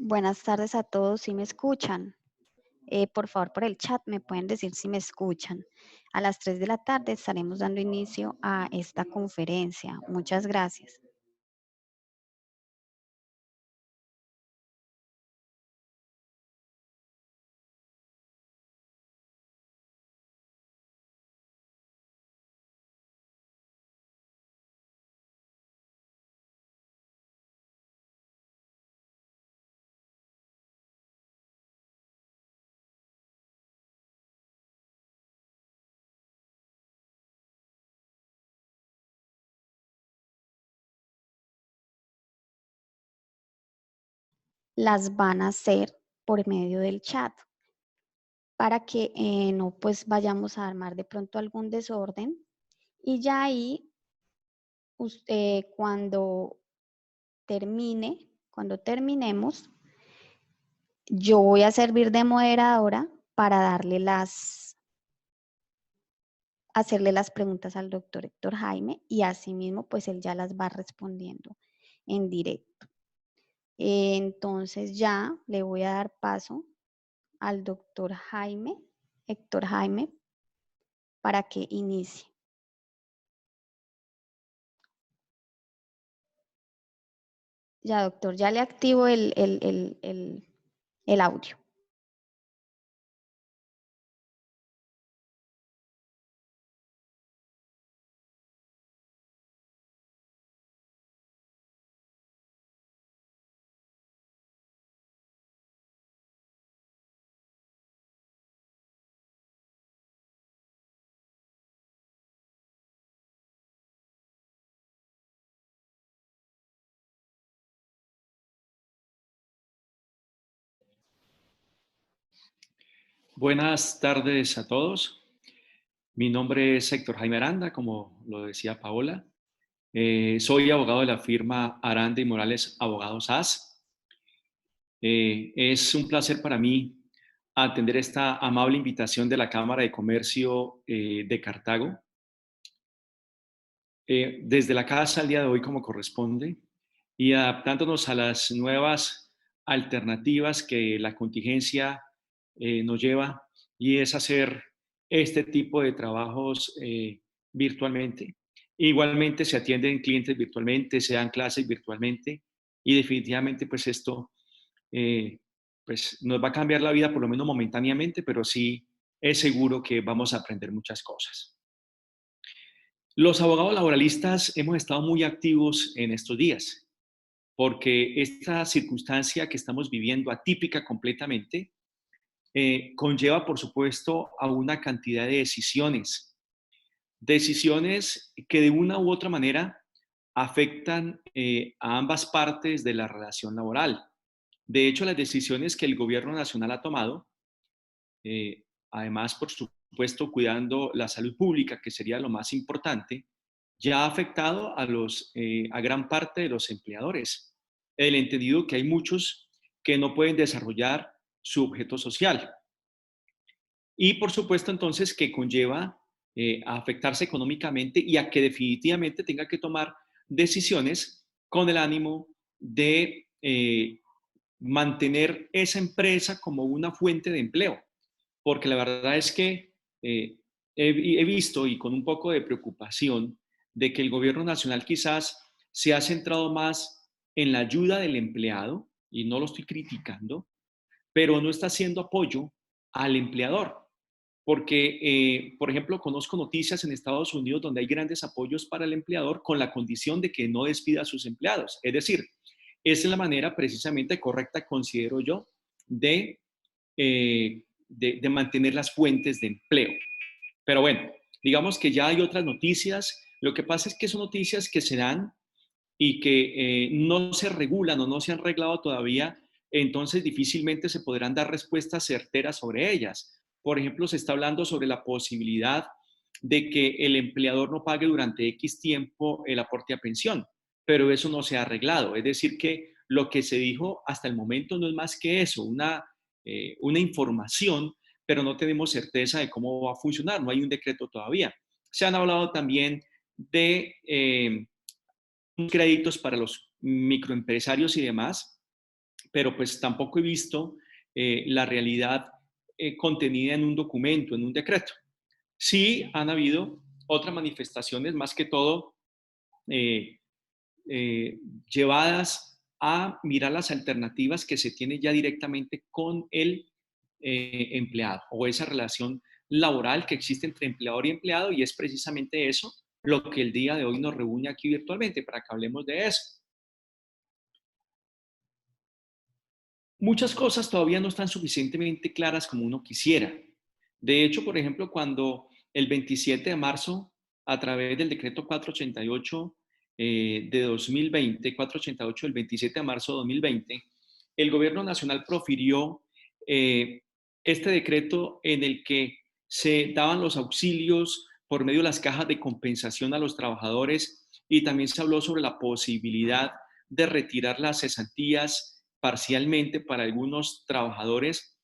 Buenas tardes a todos, ¿sí me escuchan? Por favor, por el chat me pueden decir si me escuchan. A las 3 de la tarde estaremos dando inicio a esta conferencia. Muchas gracias. Las van a hacer por medio del chat para que no pues vayamos a armar de pronto algún desorden y ya ahí cuando cuando terminemos, yo voy a servir de moderadora para hacerle las preguntas al doctor Héctor Jaime y asimismo pues él ya las va respondiendo en directo. Entonces ya le voy a dar paso al doctor Jaime, Héctor Jaime, para que inicie. Ya doctor, ya le activo el audio. Buenas tardes a todos. Mi nombre es Héctor Jaime Aranda, como lo decía Paola. Soy abogado de la firma Aranda y Morales Abogados AS. Es un placer para mí atender esta amable invitación de la Cámara de Comercio de Cartago. Desde la casa al día de hoy como corresponde y adaptándonos a las nuevas alternativas que la contingencia nos lleva, y es hacer este tipo de trabajos virtualmente. Igualmente se atienden clientes virtualmente, se dan clases virtualmente y definitivamente pues esto pues nos va a cambiar la vida por lo menos momentáneamente, pero sí es seguro que vamos a aprender muchas cosas. Los abogados laboralistas hemos estado muy activos en estos días porque esta circunstancia que estamos viviendo, atípica completamente, conlleva, por supuesto, a una cantidad de decisiones que de una u otra manera afectan a ambas partes de la relación laboral. De hecho, las decisiones que el gobierno nacional ha tomado, eh, además, por supuesto, cuidando la salud pública, que sería lo más importante, ya ha afectado a gran parte de los empleadores. El entendido que hay muchos que no pueden desarrollar su objeto social. Y por supuesto entonces que conlleva a afectarse económicamente y a que definitivamente tenga que tomar decisiones con el ánimo de mantener esa empresa como una fuente de empleo. Porque la verdad es que he visto, y con un poco de preocupación, de que el gobierno nacional quizás se ha centrado más en la ayuda del empleado, y no lo estoy criticando, pero no está haciendo apoyo al empleador. Porque, por ejemplo, conozco noticias en Estados Unidos donde hay grandes apoyos para el empleador con la condición de que no despida a sus empleados. Es decir, esa es la manera precisamente correcta, considero yo, de mantener las fuentes de empleo. Pero bueno, digamos que ya hay otras noticias. Lo que pasa es que son noticias que se dan y que no se regulan o no se han reglado todavía, entonces difícilmente se podrán dar respuestas certeras sobre ellas. Por ejemplo, se está hablando sobre la posibilidad de que el empleador no pague durante X tiempo el aporte a pensión, pero eso no se ha arreglado. Es decir, que lo que se dijo hasta el momento no es más que eso, una información, pero no tenemos certeza de cómo va a funcionar, no hay un decreto todavía. Se han hablado también de créditos para los microempresarios y demás, pero pues tampoco he visto la realidad contenida en un documento, en un decreto. Sí han habido otras manifestaciones, más que todo eh, llevadas a mirar las alternativas que se tienen ya directamente con el empleado o esa relación laboral que existe entre empleador y empleado, y es precisamente eso lo que el día de hoy nos reúne aquí virtualmente para que hablemos de eso. Muchas cosas todavía no están suficientemente claras como uno quisiera. De hecho, por ejemplo, cuando el 27 de marzo, a través del decreto 488 de 2020, 488 del 27 de marzo de 2020, el gobierno nacional profirió este decreto en el que se daban los auxilios por medio de las cajas de compensación a los trabajadores, y también se habló sobre la posibilidad de retirar las cesantías parcialmente para algunos trabajadores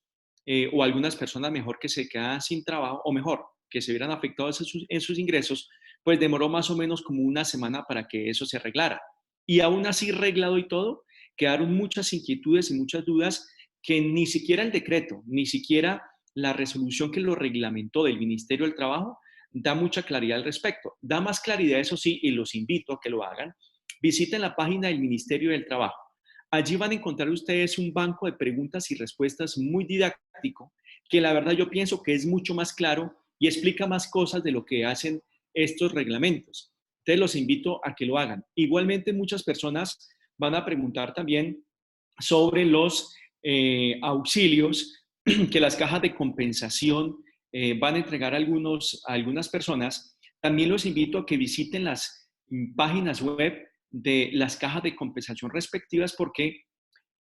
o algunas personas mejor que se quedaban sin trabajo, o mejor, que se vieran afectados en sus ingresos. Pues demoró más o menos como una semana para que eso se arreglara. Y aún así, arreglado y todo, quedaron muchas inquietudes y muchas dudas que ni siquiera el decreto, ni siquiera la resolución que lo reglamentó del Ministerio del Trabajo da mucha claridad al respecto. Da más claridad, eso sí, y los invito a que lo hagan. Visiten la página del Ministerio del Trabajo. Allí van a encontrar ustedes un banco de preguntas y respuestas muy didáctico, que la verdad yo pienso que es mucho más claro y explica más cosas de lo que hacen estos reglamentos. Entonces los invito a que lo hagan. Igualmente muchas personas van a preguntar también sobre los auxilios que las cajas de compensación van a entregar a algunas personas. También los invito a que visiten las páginas web de las cajas de compensación respectivas, porque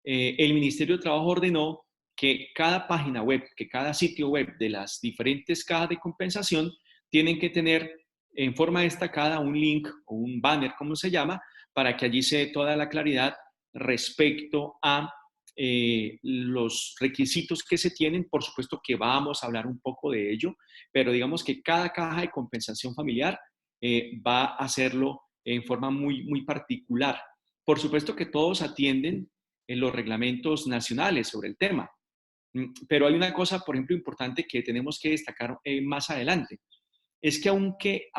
el Ministerio de Trabajo ordenó que cada página web, que cada sitio web de las diferentes cajas de compensación tienen que tener en forma destacada un link o un banner, como se llama, para que allí se dé toda la claridad respecto a los requisitos que se tienen. Por supuesto que vamos a hablar un poco de ello, pero digamos que cada caja de compensación familiar va a hacerlo en forma muy, muy particular. Por supuesto que todos atienden en los reglamentos nacionales sobre el tema, pero hay una cosa, por ejemplo, importante que tenemos que destacar más adelante. Es que aunque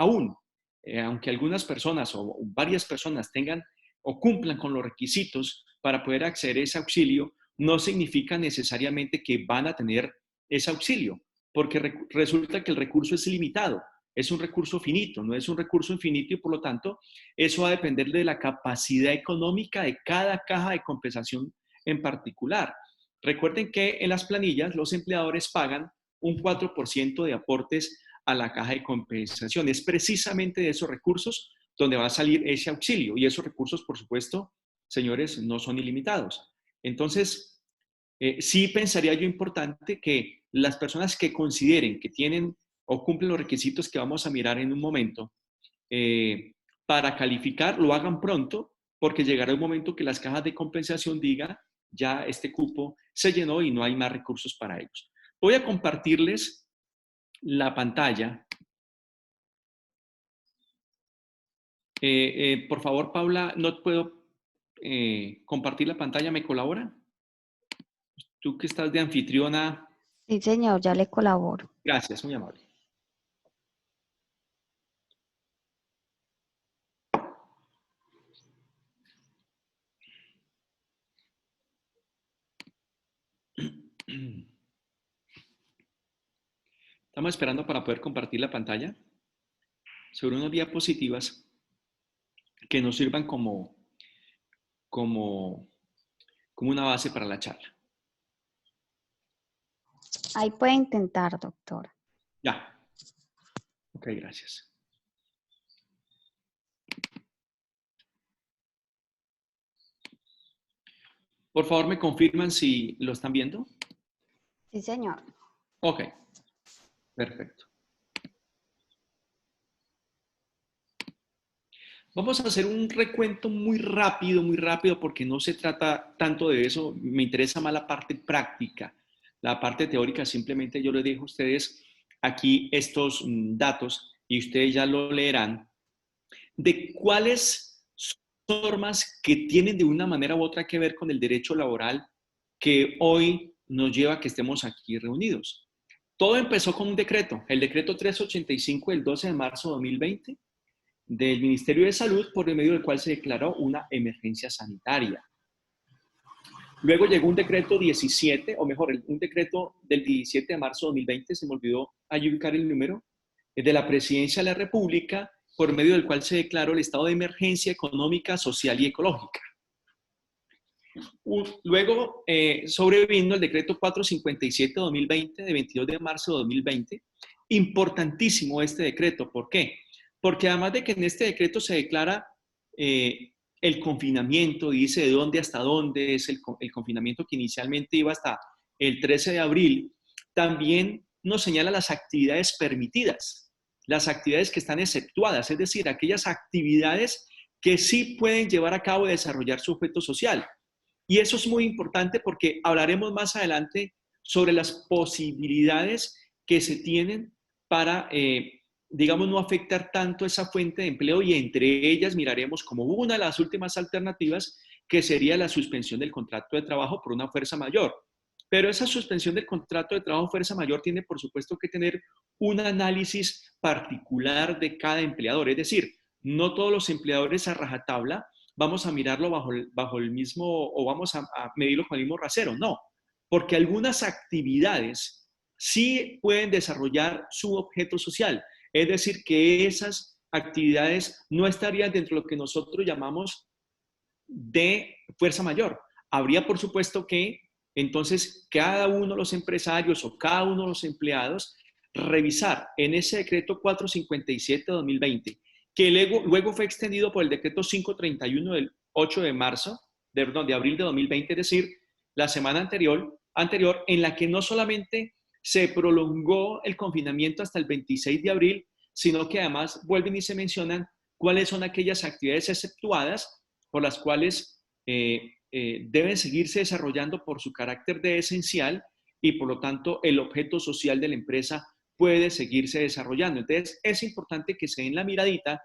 algunas personas o varias personas tengan o cumplan con los requisitos para poder acceder a ese auxilio, no significa necesariamente que van a tener ese auxilio, porque resulta que el recurso es limitado, es un recurso finito, no es un recurso infinito, y por lo tanto eso va a depender de la capacidad económica de cada caja de compensación en particular. Recuerden que en las planillas los empleadores pagan un 4% de aportes a la caja de compensación. Es precisamente de esos recursos donde va a salir ese auxilio, y esos recursos, por supuesto, señores, no son ilimitados. Entonces, sí pensaría yo importante que las personas que consideren que tienen o cumplen los requisitos que vamos a mirar en un momento, para calificar, lo hagan pronto, porque llegará un momento que las cajas de compensación digan, ya este cupo se llenó y no hay más recursos para ellos. Voy a compartirles la pantalla. Por favor, Paula, no puedo compartir la pantalla, ¿me colabora? Tú que estás de anfitriona. Sí, señor, ya le colaboro. Gracias, muy amable. Estamos esperando para poder compartir la pantalla sobre unas diapositivas que nos sirvan como una base para la charla. Ahí puede intentar, doctor. Ya. Ok, gracias. Por favor, me confirman si lo están viendo. Sí, señor. Ok, perfecto. Vamos a hacer un recuento muy rápido, porque no se trata tanto de eso. Me interesa más la parte práctica. La parte teórica, simplemente yo les dejo a ustedes aquí estos datos y ustedes ya lo leerán, de cuáles son normas que tienen de una manera u otra que ver con el derecho laboral que hoy nos lleva a que estemos aquí reunidos. Todo empezó con un decreto, el decreto 385 del 12 de marzo de 2020 del Ministerio de Salud, por el medio del cual se declaró una emergencia sanitaria. Luego llegó un decreto 17, o mejor, un decreto del 17 de marzo de 2020, se me olvidó ahí ubicar el número, de la Presidencia de la República, por medio del cual se declaró el estado de emergencia económica, social y ecológica. Luego sobrevino el decreto 457 de 2020, de 22 de marzo de 2020. Importantísimo este decreto. ¿Por qué? Porque además de que en este decreto se declara el confinamiento, dice de dónde hasta dónde es el confinamiento que inicialmente iba hasta el 13 de abril, también nos señala las actividades permitidas, las actividades que están exceptuadas, es decir, aquellas actividades que sí pueden llevar a cabo y desarrollar su objeto social. Y eso es muy importante porque hablaremos más adelante sobre las posibilidades que se tienen para, digamos, no afectar tanto esa fuente de empleo, y entre ellas miraremos como una de las últimas alternativas que sería la suspensión del contrato de trabajo por una fuerza mayor. Pero esa suspensión del contrato de trabajo fuerza mayor tiene, por supuesto, que tener un análisis particular de cada empleador. Es decir, no todos los empleadores a rajatabla vamos a mirarlo bajo el mismo, o vamos a medirlo con el mismo rasero. No, porque algunas actividades sí pueden desarrollar su objeto social. Es decir, que esas actividades no estarían dentro de lo que nosotros llamamos de fuerza mayor. Habría, por supuesto, que entonces cada uno de los empresarios o cada uno de los empleados revisar en ese decreto 457 de 2020, que luego fue extendido por el decreto 531 del 8 de marzo, de abril de 2020, es decir, la semana anterior, en la que no solamente se prolongó el confinamiento hasta el 26 de abril, sino que además vuelven y se mencionan cuáles son aquellas actividades exceptuadas por las cuales deben seguirse desarrollando por su carácter de esencial, y por lo tanto el objeto social de la empresa puede seguirse desarrollando. Entonces es importante que se den la miradita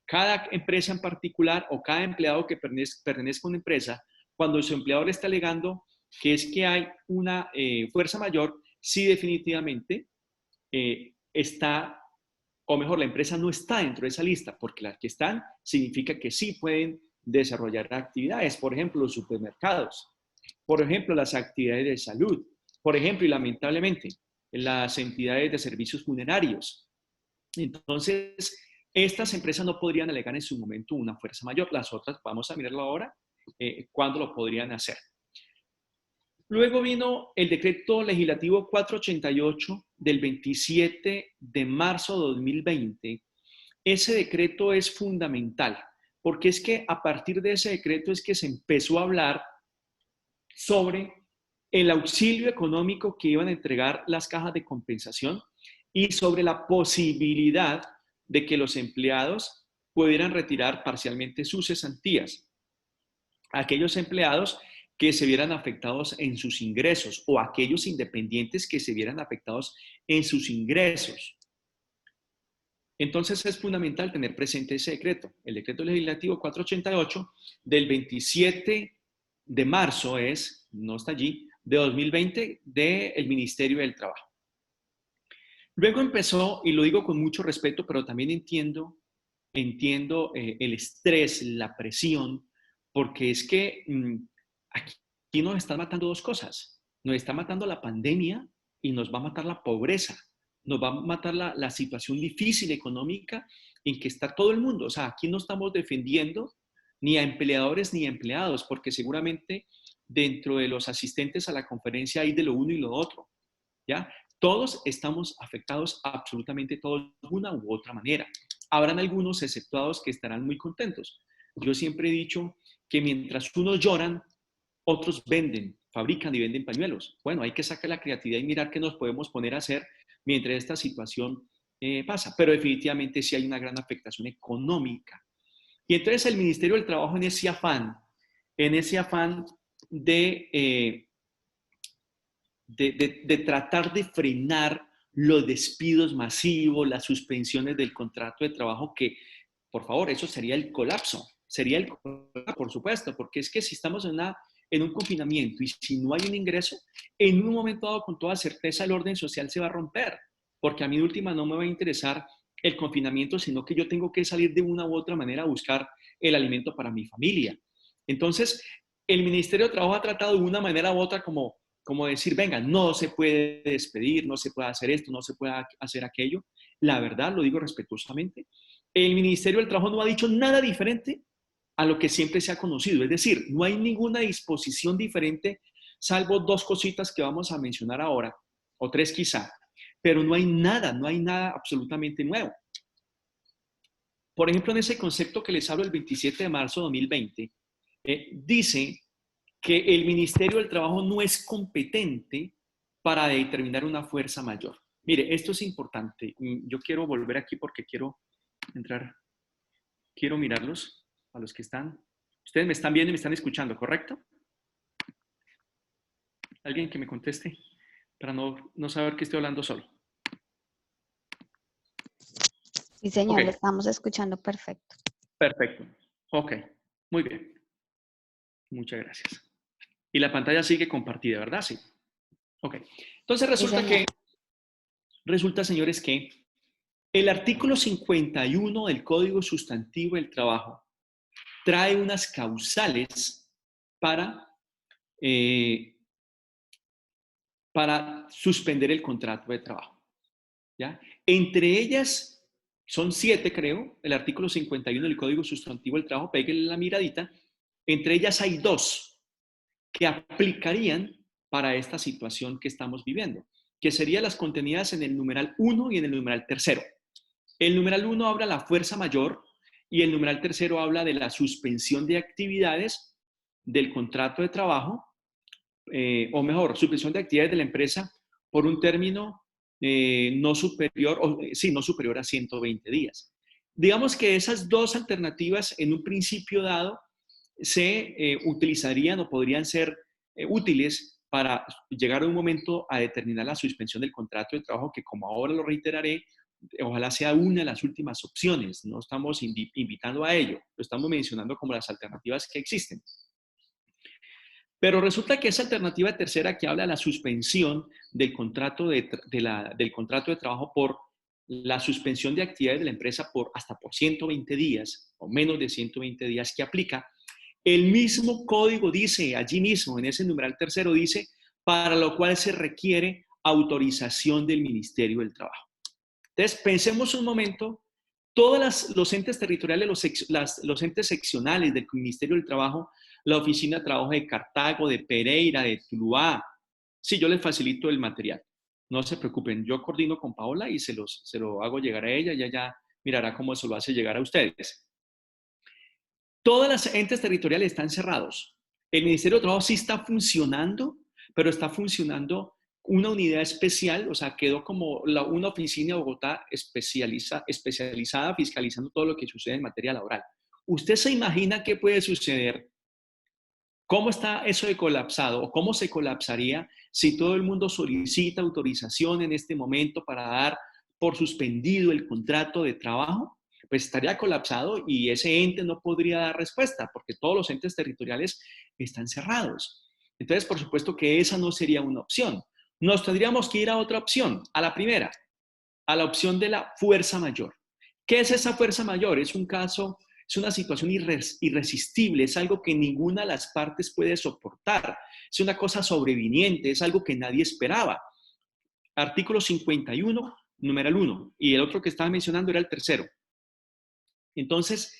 cada empresa en particular o cada empleado que pertenezca a una empresa, cuando su empleador está alegando que es que hay una fuerza mayor, sí definitivamente está, o mejor, la empresa no está dentro de esa lista, porque las que están significa que sí pueden desarrollar actividades, por ejemplo, los supermercados, por ejemplo, las actividades de salud, por ejemplo, y lamentablemente, las entidades de servicios funerarios. Entonces, estas empresas no podrían alegar en su momento una fuerza mayor. Las otras, vamos a mirarlo ahora, cuándo lo podrían hacer. Luego vino el decreto legislativo 488 del 27 de marzo de 2020. Ese decreto es fundamental, porque es que a partir de ese decreto es que se empezó a hablar sobre el auxilio económico que iban a entregar las cajas de compensación y sobre la posibilidad de que los empleados pudieran retirar parcialmente sus cesantías. Aquellos empleados que se vieran afectados en sus ingresos, o aquellos independientes que se vieran afectados en sus ingresos. Entonces es fundamental tener presente ese decreto. El decreto legislativo 488 del 27 de marzo no está allí, de 2020, del Ministerio del Trabajo. Luego empezó, y lo digo con mucho respeto, pero también entiendo el estrés, la presión, porque es que aquí nos están matando dos cosas. Nos está matando la pandemia y nos va a matar la pobreza. Nos va a matar la situación difícil económica en que está todo el mundo. O sea, aquí no estamos defendiendo ni a empleadores ni a empleados, porque seguramente dentro de los asistentes a la conferencia hay de lo uno y lo otro, ¿ya? Todos estamos afectados, absolutamente todos, de una u otra manera. Habrán algunos exceptuados que estarán muy contentos. Yo siempre he dicho que mientras unos lloran, otros venden, fabrican y venden pañuelos. Bueno, hay que sacar la creatividad y mirar qué nos podemos poner a hacer mientras esta situación pasa. Pero definitivamente sí hay una gran afectación económica. Y entonces el Ministerio del Trabajo en ese afán de tratar de frenar los despidos masivos, las suspensiones del contrato de trabajo, que, por favor, eso sería el colapso, por supuesto, porque es que si estamos en en un confinamiento y si no hay un ingreso, en un momento dado con toda certeza el orden social se va a romper, porque a mí de última no me va a interesar el confinamiento, sino que yo tengo que salir de una u otra manera a buscar el alimento para mi familia. Entonces, el Ministerio de Trabajo ha tratado de una manera u otra como decir, venga, no se puede despedir, no se puede hacer esto, no se puede hacer aquello. La verdad, lo digo respetuosamente, el Ministerio del Trabajo no ha dicho nada diferente a lo que siempre se ha conocido. Es decir, no hay ninguna disposición diferente, salvo dos cositas que vamos a mencionar ahora, o tres quizá, pero no hay nada absolutamente nuevo. Por ejemplo, en ese concepto que les hablo el 27 de marzo de 2020, dice que el Ministerio del Trabajo no es competente para determinar una fuerza mayor. Mire, esto es importante. Yo quiero volver aquí porque quiero entrar, quiero mirarlos a los que están. Ustedes me están viendo y me están escuchando, ¿correcto? Alguien que me conteste para no saber que estoy hablando solo. Sí, señor, Okay. le estamos escuchando perfecto. Perfecto. Ok, muy bien. Muchas gracias. Y la pantalla sigue compartida, ¿verdad? Sí. Ok. Entonces Sí, señor. resulta, señores, que el artículo 51 del Código Sustantivo del Trabajo trae unas causales eh, para suspender el contrato de trabajo. ¿Ya? Entre ellas, son 7, creo, el artículo 51 del Código Sustantivo del Trabajo, péguenle la miradita. Entre ellas hay 2 que aplicarían para esta situación que estamos viviendo, que serían las contenidas en el numeral 1 y en el numeral 3. El numeral 1 habla de la fuerza mayor y el numeral 3 habla de la suspensión de actividades del contrato de trabajo, o mejor, suspensión de actividades de la empresa por un término no superior a 120 días. Digamos que esas dos alternativas en un principio dado se utilizarían o podrían ser útiles para llegar a un momento a determinar la suspensión del contrato de trabajo, que como ahora lo reiteraré, ojalá sea una de las últimas opciones. No estamos invitando a ello, lo estamos mencionando como las alternativas que existen. Pero resulta que esa alternativa tercera que habla de la suspensión del contrato del contrato de trabajo por la suspensión de actividades de la empresa hasta por 120 días o menos de 120 días que aplica, el mismo código dice, allí mismo, en ese numeral tercero dice, para lo cual se requiere autorización del Ministerio del Trabajo. Entonces, pensemos un momento, todos los entes territoriales, los entes seccionales del Ministerio del Trabajo, la Oficina de Trabajo de Cartago, de Pereira, de Tuluá, sí, yo les facilito el material. No se preocupen, yo coordino con Paola y se lo hago llegar a ella y ella mirará cómo se lo hace llegar a ustedes. Todas las entes territoriales están cerrados. El Ministerio de Trabajo sí está funcionando, pero está funcionando una unidad especial, o sea, quedó como una oficina de Bogotá especializada fiscalizando todo lo que sucede en materia laboral. ¿Usted se imagina qué puede suceder? ¿Cómo está eso de colapsado o cómo se colapsaría si todo el mundo solicita autorización en este momento para dar por suspendido el contrato de trabajo? Pues estaría colapsado y ese ente no podría dar respuesta porque todos los entes territoriales están cerrados. Entonces, por supuesto que esa no sería una opción. Nos tendríamos que ir a otra opción, a la primera, a la opción de la fuerza mayor. ¿Qué es esa fuerza mayor? Es una situación irresistible, es algo que ninguna de las partes puede soportar, es una cosa sobreviniente, es algo que nadie esperaba. Artículo 51, numeral 1, y el otro que estaba mencionando era el tercero. Entonces,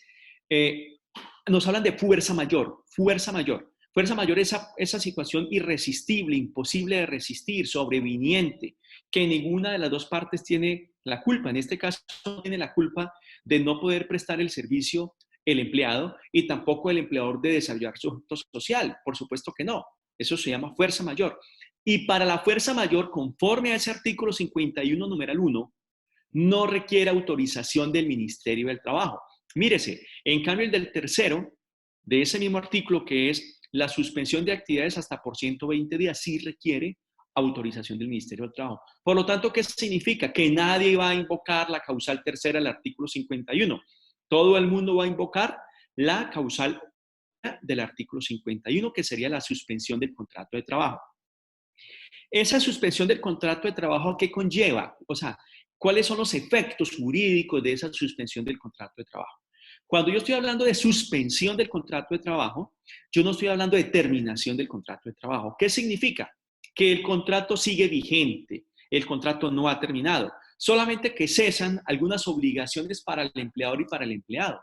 nos hablan de fuerza mayor, fuerza mayor. Fuerza mayor es esa situación irresistible, imposible de resistir, sobreviniente, que ninguna de las dos partes tiene la culpa. En este caso, no tiene la culpa de no poder prestar el servicio el empleado y tampoco el empleador de desarrollar su objeto social. Por supuesto que no. Eso se llama fuerza mayor. Y para la fuerza mayor, conforme a ese artículo 51, numeral 1, no requiere autorización del Ministerio del Trabajo. Mírese, en cambio el del tercero, de ese mismo artículo, que es la suspensión de actividades hasta por 120 días, sí requiere autorización del Ministerio del Trabajo. Por lo tanto, ¿qué significa? Que nadie va a invocar la causal tercera del artículo 51. Todo el mundo va a invocar la causal del artículo 51, que sería la suspensión del contrato de trabajo. Esa suspensión del contrato de trabajo, ¿qué conlleva? O sea, ¿cuáles son los efectos jurídicos de esa suspensión del contrato de trabajo? Cuando yo estoy hablando de suspensión del contrato de trabajo, yo no estoy hablando de terminación del contrato de trabajo. ¿Qué significa? Que el contrato sigue vigente, el contrato no ha terminado, solamente que cesan algunas obligaciones para el empleador y para el empleado.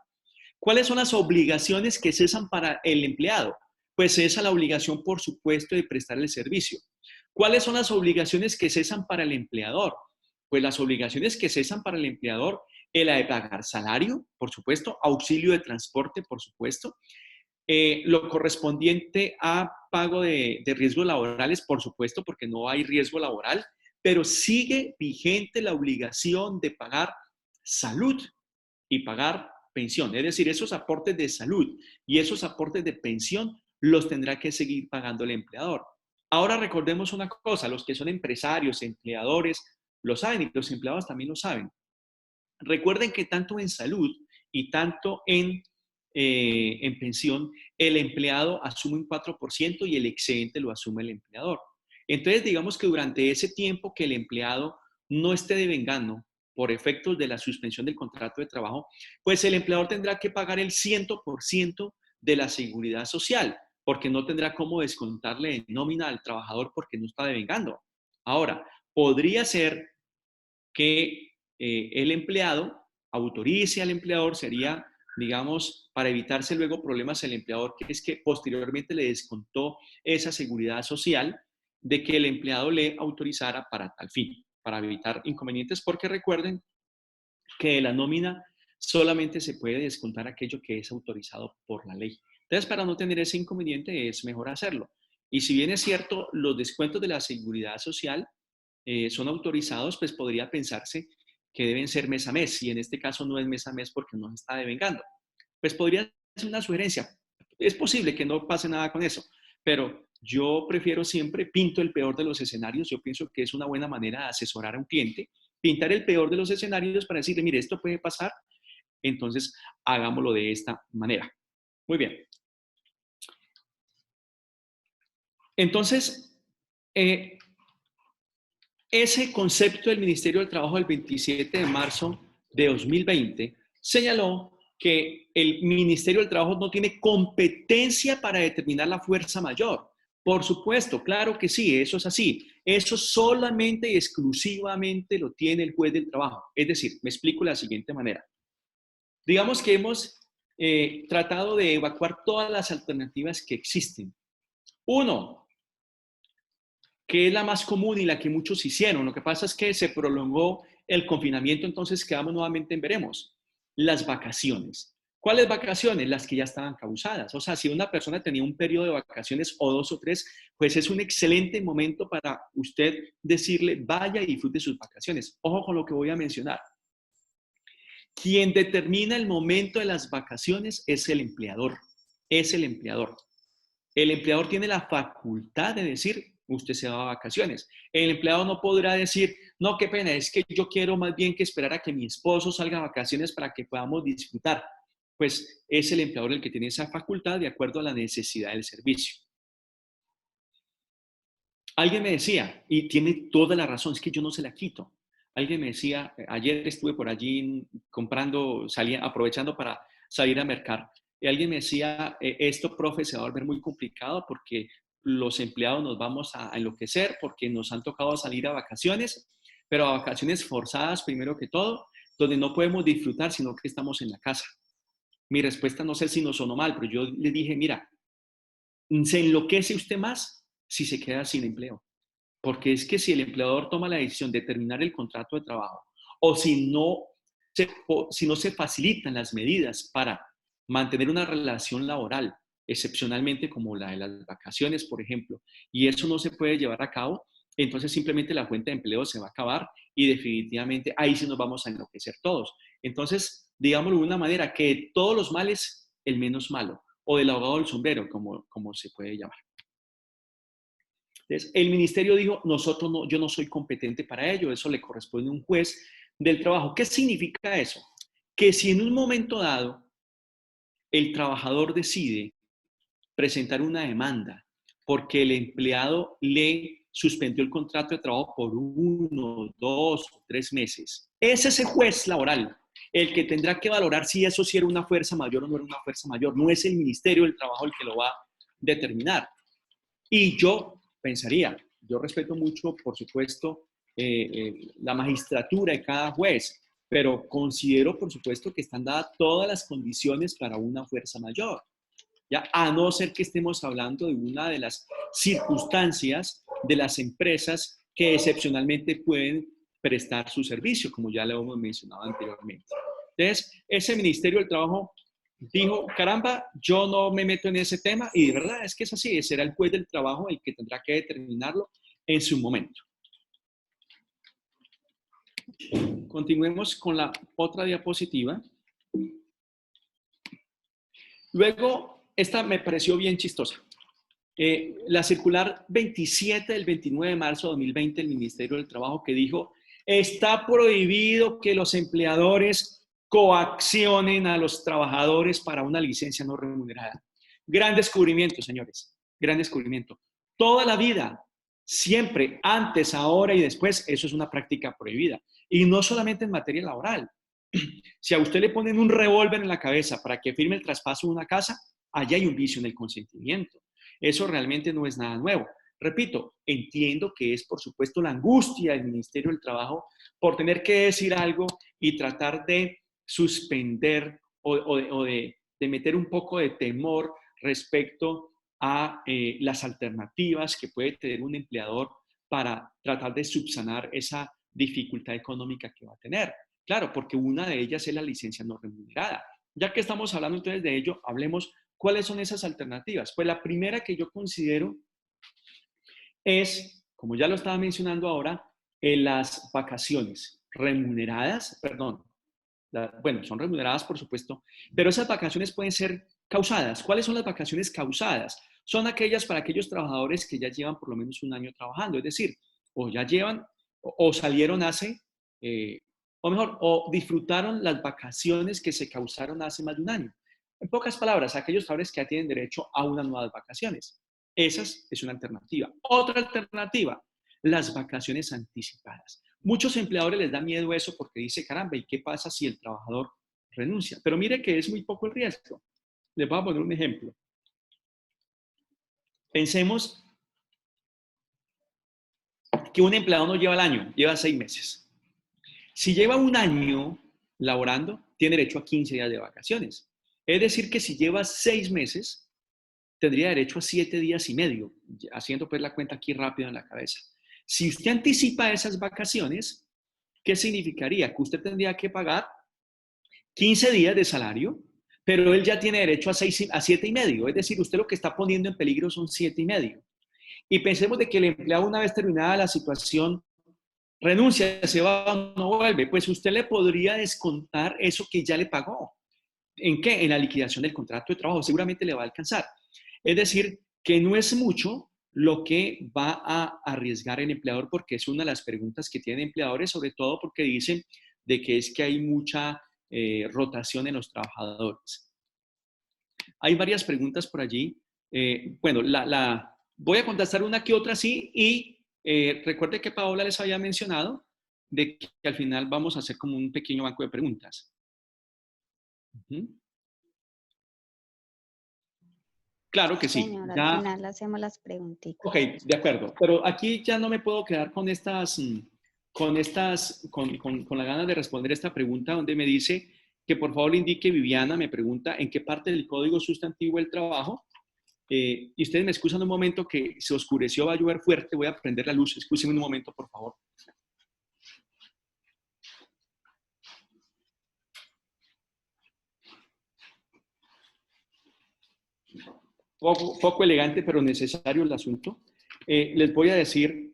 ¿Cuáles son las obligaciones que cesan para el empleado? Pues cesa la obligación, por supuesto, de prestar el servicio. ¿Cuáles son las obligaciones que cesan para el empleador? Pues las obligaciones que cesan para el empleador es la de pagar salario, por supuesto, auxilio de transporte, por supuesto, lo correspondiente a pago de riesgos laborales, por supuesto, porque no hay riesgo laboral, pero sigue vigente la obligación de pagar salud y pagar pensión. Es decir, esos aportes de salud y esos aportes de pensión los tendrá que seguir pagando el empleador. Ahora recordemos una cosa, los que son empresarios, empleadores, lo saben y los empleados también lo saben. Recuerden que tanto en salud y tanto en pensión, el empleado asume un 4% y el excedente lo asume el empleador. Entonces, digamos que durante ese tiempo que el empleado no esté devengando por efectos de la suspensión del contrato de trabajo, pues el empleador tendrá que pagar el 100% de la seguridad social, porque no tendrá cómo descontarle de nómina al trabajador porque no está devengando. Ahora, podría ser que el empleado autorice al empleador, sería, digamos, para evitarse luego problemas el empleador, que es que posteriormente le descontó esa seguridad social de que el empleado le autorizara para tal fin, para evitar inconvenientes, porque recuerden que de la nómina solamente se puede descontar aquello que es autorizado por la ley. Entonces, para no tener ese inconveniente es mejor hacerlo. Y si bien es cierto, los descuentos de la seguridad social son autorizados, pues podría pensarse que deben ser mes a mes, y en este caso no es mes a mes porque no se está devengando. Pues podría ser una sugerencia. Es posible que no pase nada con eso, pero yo prefiero siempre, pinto el peor de los escenarios. Yo pienso que es una buena manera de asesorar a un cliente, pintar el peor de los escenarios para decirle, mire, esto puede pasar, entonces hagámoslo de esta manera. Muy bien. Entonces, ese concepto del Ministerio del Trabajo del 27 de marzo de 2020 señaló que el Ministerio del Trabajo no tiene competencia para determinar la fuerza mayor. Por supuesto, claro que sí, eso es así. Eso solamente y exclusivamente lo tiene el juez del trabajo. Es decir, me explico de la siguiente manera. Digamos que hemos tratado de evacuar todas las alternativas que existen. Uno, que es la más común y la que muchos hicieron. Lo que pasa es que se prolongó el confinamiento, entonces quedamos nuevamente en veremos. Las vacaciones. ¿Cuáles vacaciones? Las que ya estaban causadas. O sea, si una persona tenía un periodo de vacaciones o 2 o 3, pues es un excelente momento para usted decirle, vaya y disfrute sus vacaciones. Ojo con lo que voy a mencionar. Quien determina el momento de las vacaciones es el empleador. Es el empleador. El empleador tiene la facultad de decir, usted se va a vacaciones. El empleado no podrá decir, no, qué pena, es que yo quiero más bien que esperar a que mi esposo salga a vacaciones para que podamos disfrutar. Pues es el empleador el que tiene esa facultad de acuerdo a la necesidad del servicio. Alguien me decía, y tiene toda la razón, es que yo no se la quito. Alguien me decía, ayer estuve por allí comprando, salía, aprovechando para salir a mercar. Y alguien me decía, esto, profe, se va a volver muy complicado porque los empleados nos vamos a enloquecer porque nos han tocado salir a vacaciones, pero a vacaciones forzadas primero que todo, donde no podemos disfrutar, sino que estamos en la casa. Mi respuesta no sé si nos sonó mal, pero yo le dije, mira, se enloquece usted más si se queda sin empleo. Porque es que si el empleador toma la decisión de terminar el contrato de trabajo o si no se facilitan las medidas para mantener una relación laboral, excepcionalmente como la de las vacaciones, por ejemplo, y eso no se puede llevar a cabo, entonces simplemente la fuente de empleo se va a acabar y definitivamente ahí sí nos vamos a enloquecer todos. Entonces, digámoslo de una manera, que de todos los males, el menos malo, o del ahogado del sombrero, como se puede llamar. Entonces, el ministerio dijo, yo no soy competente para ello, eso le corresponde a un juez del trabajo. ¿Qué significa eso? Que si en un momento dado el trabajador decide presentar una demanda porque el empleado le suspendió el contrato de trabajo por 1, 2 o 3 meses. Es ese juez laboral el que tendrá que valorar si eso sí era una fuerza mayor o no era una fuerza mayor. No es el Ministerio del Trabajo el que lo va a determinar. Y yo pensaría, yo respeto mucho, por supuesto, la magistratura de cada juez, pero considero, por supuesto, que están dadas todas las condiciones para una fuerza mayor. ¿Ya? A no ser que estemos hablando de una de las circunstancias de las empresas que excepcionalmente pueden prestar su servicio, como ya lo hemos mencionado anteriormente. Entonces, ese Ministerio del Trabajo dijo, caramba, yo no me meto en ese tema, y de verdad es que es así, será el juez del trabajo el que tendrá que determinarlo en su momento. Continuemos con la otra diapositiva. Luego, esta me pareció bien chistosa. La circular 27 del 29 de marzo de 2020 del Ministerio del Trabajo, que dijo, está prohibido que los empleadores coaccionen a los trabajadores para una licencia no remunerada. Gran descubrimiento, señores, gran descubrimiento. Toda la vida, siempre, antes, ahora y después, eso es una práctica prohibida. Y no solamente en materia laboral. Si a usted le ponen un revólver en la cabeza para que firme el traspaso de una casa, allá hay un vicio en el consentimiento. Eso realmente no es nada nuevo. Repito, entiendo que es, por supuesto, la angustia del Ministerio del Trabajo por tener que decir algo y tratar de suspender o de meter un poco de temor respecto a las alternativas que puede tener un empleador para tratar de subsanar esa dificultad económica que va a tener. Claro, porque una de ellas es la licencia no remunerada. Ya que estamos hablando entonces de ello, hablemos cuáles son esas alternativas. Pues la primera que yo considero es, como ya lo estaba mencionando ahora, las vacaciones remuneradas, perdón, bueno, son remuneradas por supuesto, pero esas vacaciones pueden ser causadas. ¿Cuáles son las vacaciones causadas? Son aquellas para aquellos trabajadores que ya llevan por lo menos un año trabajando, es decir, o ya llevan o salieron hace, o mejor, o disfrutaron las vacaciones que se causaron hace más de un año. En pocas palabras, aquellos trabajadores que ya tienen derecho a unas nuevas vacaciones. Esa es una alternativa. Otra alternativa, las vacaciones anticipadas. Muchos empleadores les da miedo eso porque dice, caramba, ¿y qué pasa si el trabajador renuncia? Pero mire que es muy poco el riesgo. Les voy a poner un ejemplo. Pensemos que un empleado no lleva el año, lleva 6 meses. Si lleva un año laborando, tiene derecho a 15 días de vacaciones. Es decir, que si lleva 6 meses, tendría derecho a 7 días y medio, haciendo pues la cuenta aquí rápido en la cabeza. Si usted anticipa esas vacaciones, ¿qué significaría? Que usted tendría que pagar 15 días de salario, pero él ya tiene derecho a 7 y medio. Es decir, usted lo que está poniendo en peligro son 7 y medio. Y pensemos de que el empleado, una vez terminada la situación, renuncia, se va o no vuelve. Pues usted le podría descontar eso que ya le pagó. ¿En qué? En la liquidación del contrato de trabajo. Seguramente le va a alcanzar. Es decir, que no es mucho lo que va a arriesgar el empleador, porque es una de las preguntas que tienen empleadores, sobre todo porque dicen de que es que hay mucha rotación en los trabajadores. Hay varias preguntas por allí. Bueno, voy a contestar una que otra sí, y recuerde que Paola les había mencionado de que al final vamos a hacer como un pequeño banco de preguntas. Claro que sí. Señor, Ya, al final hacemos las preguntitas. ok, de acuerdo. Pero aquí ya no me puedo quedar con la ganas de responder esta pregunta donde me dice que por favor le indique, Viviana, me pregunta en qué parte del código sustantivo del trabajo. Y ustedes me excusan un momento que se oscureció, va a llover fuerte, voy a prender la luz. Excúsenme un momento, por favor. Poco elegante, pero necesario el asunto. Les voy a decir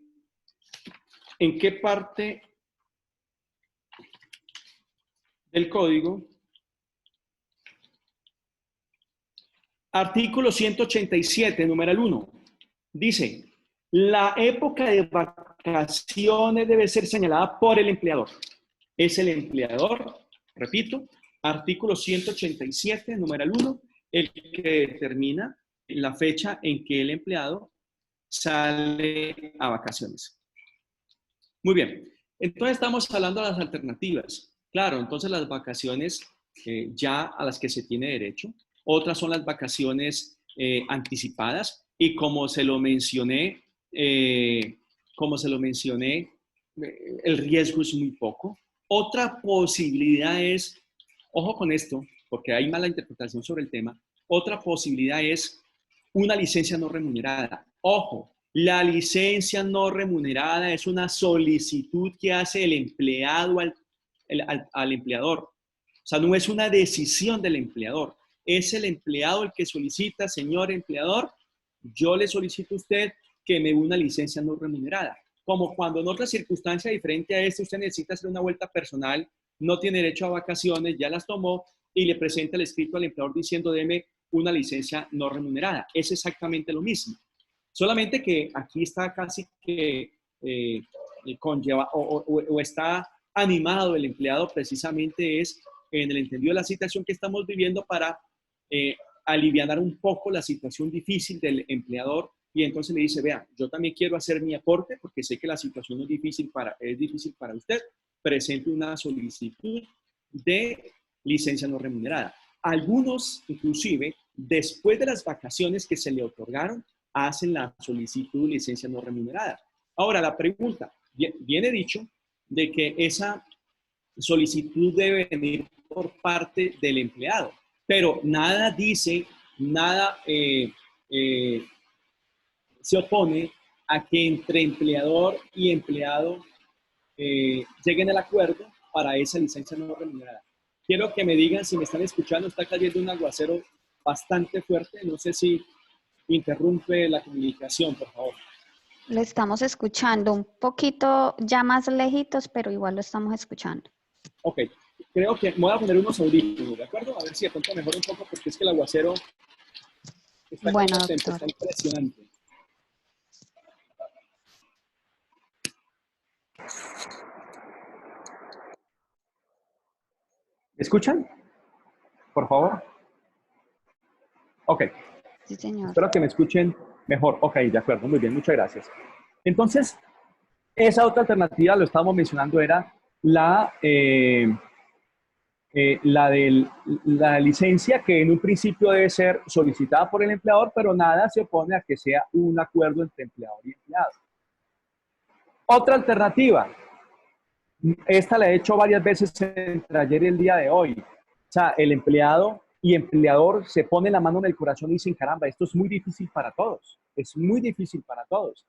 en qué parte del código. Artículo 187, numeral 1. Dice, la época de vacaciones debe ser señalada por el empleador. Es el empleador, repito, artículo 187, numeral 1, el que determina la fecha en que el empleado sale a vacaciones. Muy bien. Entonces estamos hablando de las alternativas. Claro, entonces las vacaciones ya a las que se tiene derecho. Otras son las vacaciones anticipadas y como se lo mencioné, el riesgo es muy poco. Otra posibilidad es, ojo con esto, porque hay mala interpretación sobre el tema, otra posibilidad es una licencia no remunerada. Ojo, la licencia no remunerada es una solicitud que hace el empleado al empleador. O sea, no es una decisión del empleador. Es el empleado el que solicita, señor empleador, yo le solicito a usted que me dé una licencia no remunerada. Como cuando en otra circunstancia diferente a esta usted necesita hacer una vuelta personal, no tiene derecho a vacaciones, ya las tomó y le presenta el escrito al empleador diciendo deme una licencia no remunerada. Es exactamente lo mismo. Solamente que aquí está casi que conlleva o está animado el empleado precisamente es en el entendido de la situación que estamos viviendo para alivianar un poco la situación difícil del empleador y entonces le dice, vea, yo también quiero hacer mi aporte porque sé que la situación es difícil para usted, presente una solicitud de licencia no remunerada. Algunos, inclusive, después de las vacaciones que se le otorgaron, hacen la solicitud de licencia no remunerada. Ahora, la pregunta, viene dicho de que esa solicitud debe venir por parte del empleado, pero nada dice, nada se opone a que entre empleador y empleado lleguen al acuerdo para esa licencia no remunerada. Quiero que me digan si me están escuchando, está cayendo un aguacero bastante fuerte, no sé si interrumpe la comunicación, por favor. Le estamos escuchando un poquito ya más lejitos, pero igual lo estamos escuchando. Ok, creo que me voy a poner unos audífonos, ¿de acuerdo? A ver si de pronto mejora un poco porque es que el aguacero está con Bueno, una doctor. tempestad impresionante. ¿Me escuchan? Por favor. Ok, Sí, señor. espero que me escuchen mejor. Ok, de acuerdo, muy bien, muchas gracias. Entonces, esa otra alternativa, lo estábamos mencionando, era la licencia que en un principio debe ser solicitada por el empleador, pero nada se opone a que sea un acuerdo entre empleador y empleado. Otra alternativa, esta la he hecho varias veces entre ayer y el día de hoy. O sea, el empleado y empleador se ponen la mano en el corazón y dicen, caramba, esto es muy difícil para todos. Es muy difícil para todos.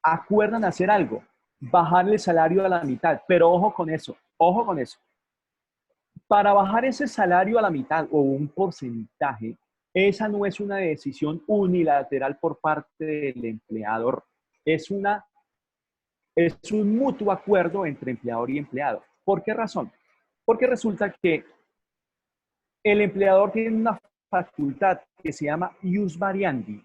Acuerdan hacer algo, bajar el salario a la mitad, pero ojo con eso, ojo con eso. Para bajar ese salario a la mitad o un porcentaje, esa no es una decisión unilateral por parte del empleador. Es un mutuo acuerdo entre empleador y empleado. ¿Por qué razón? Porque resulta que el empleador tiene una facultad que se llama ius variandi,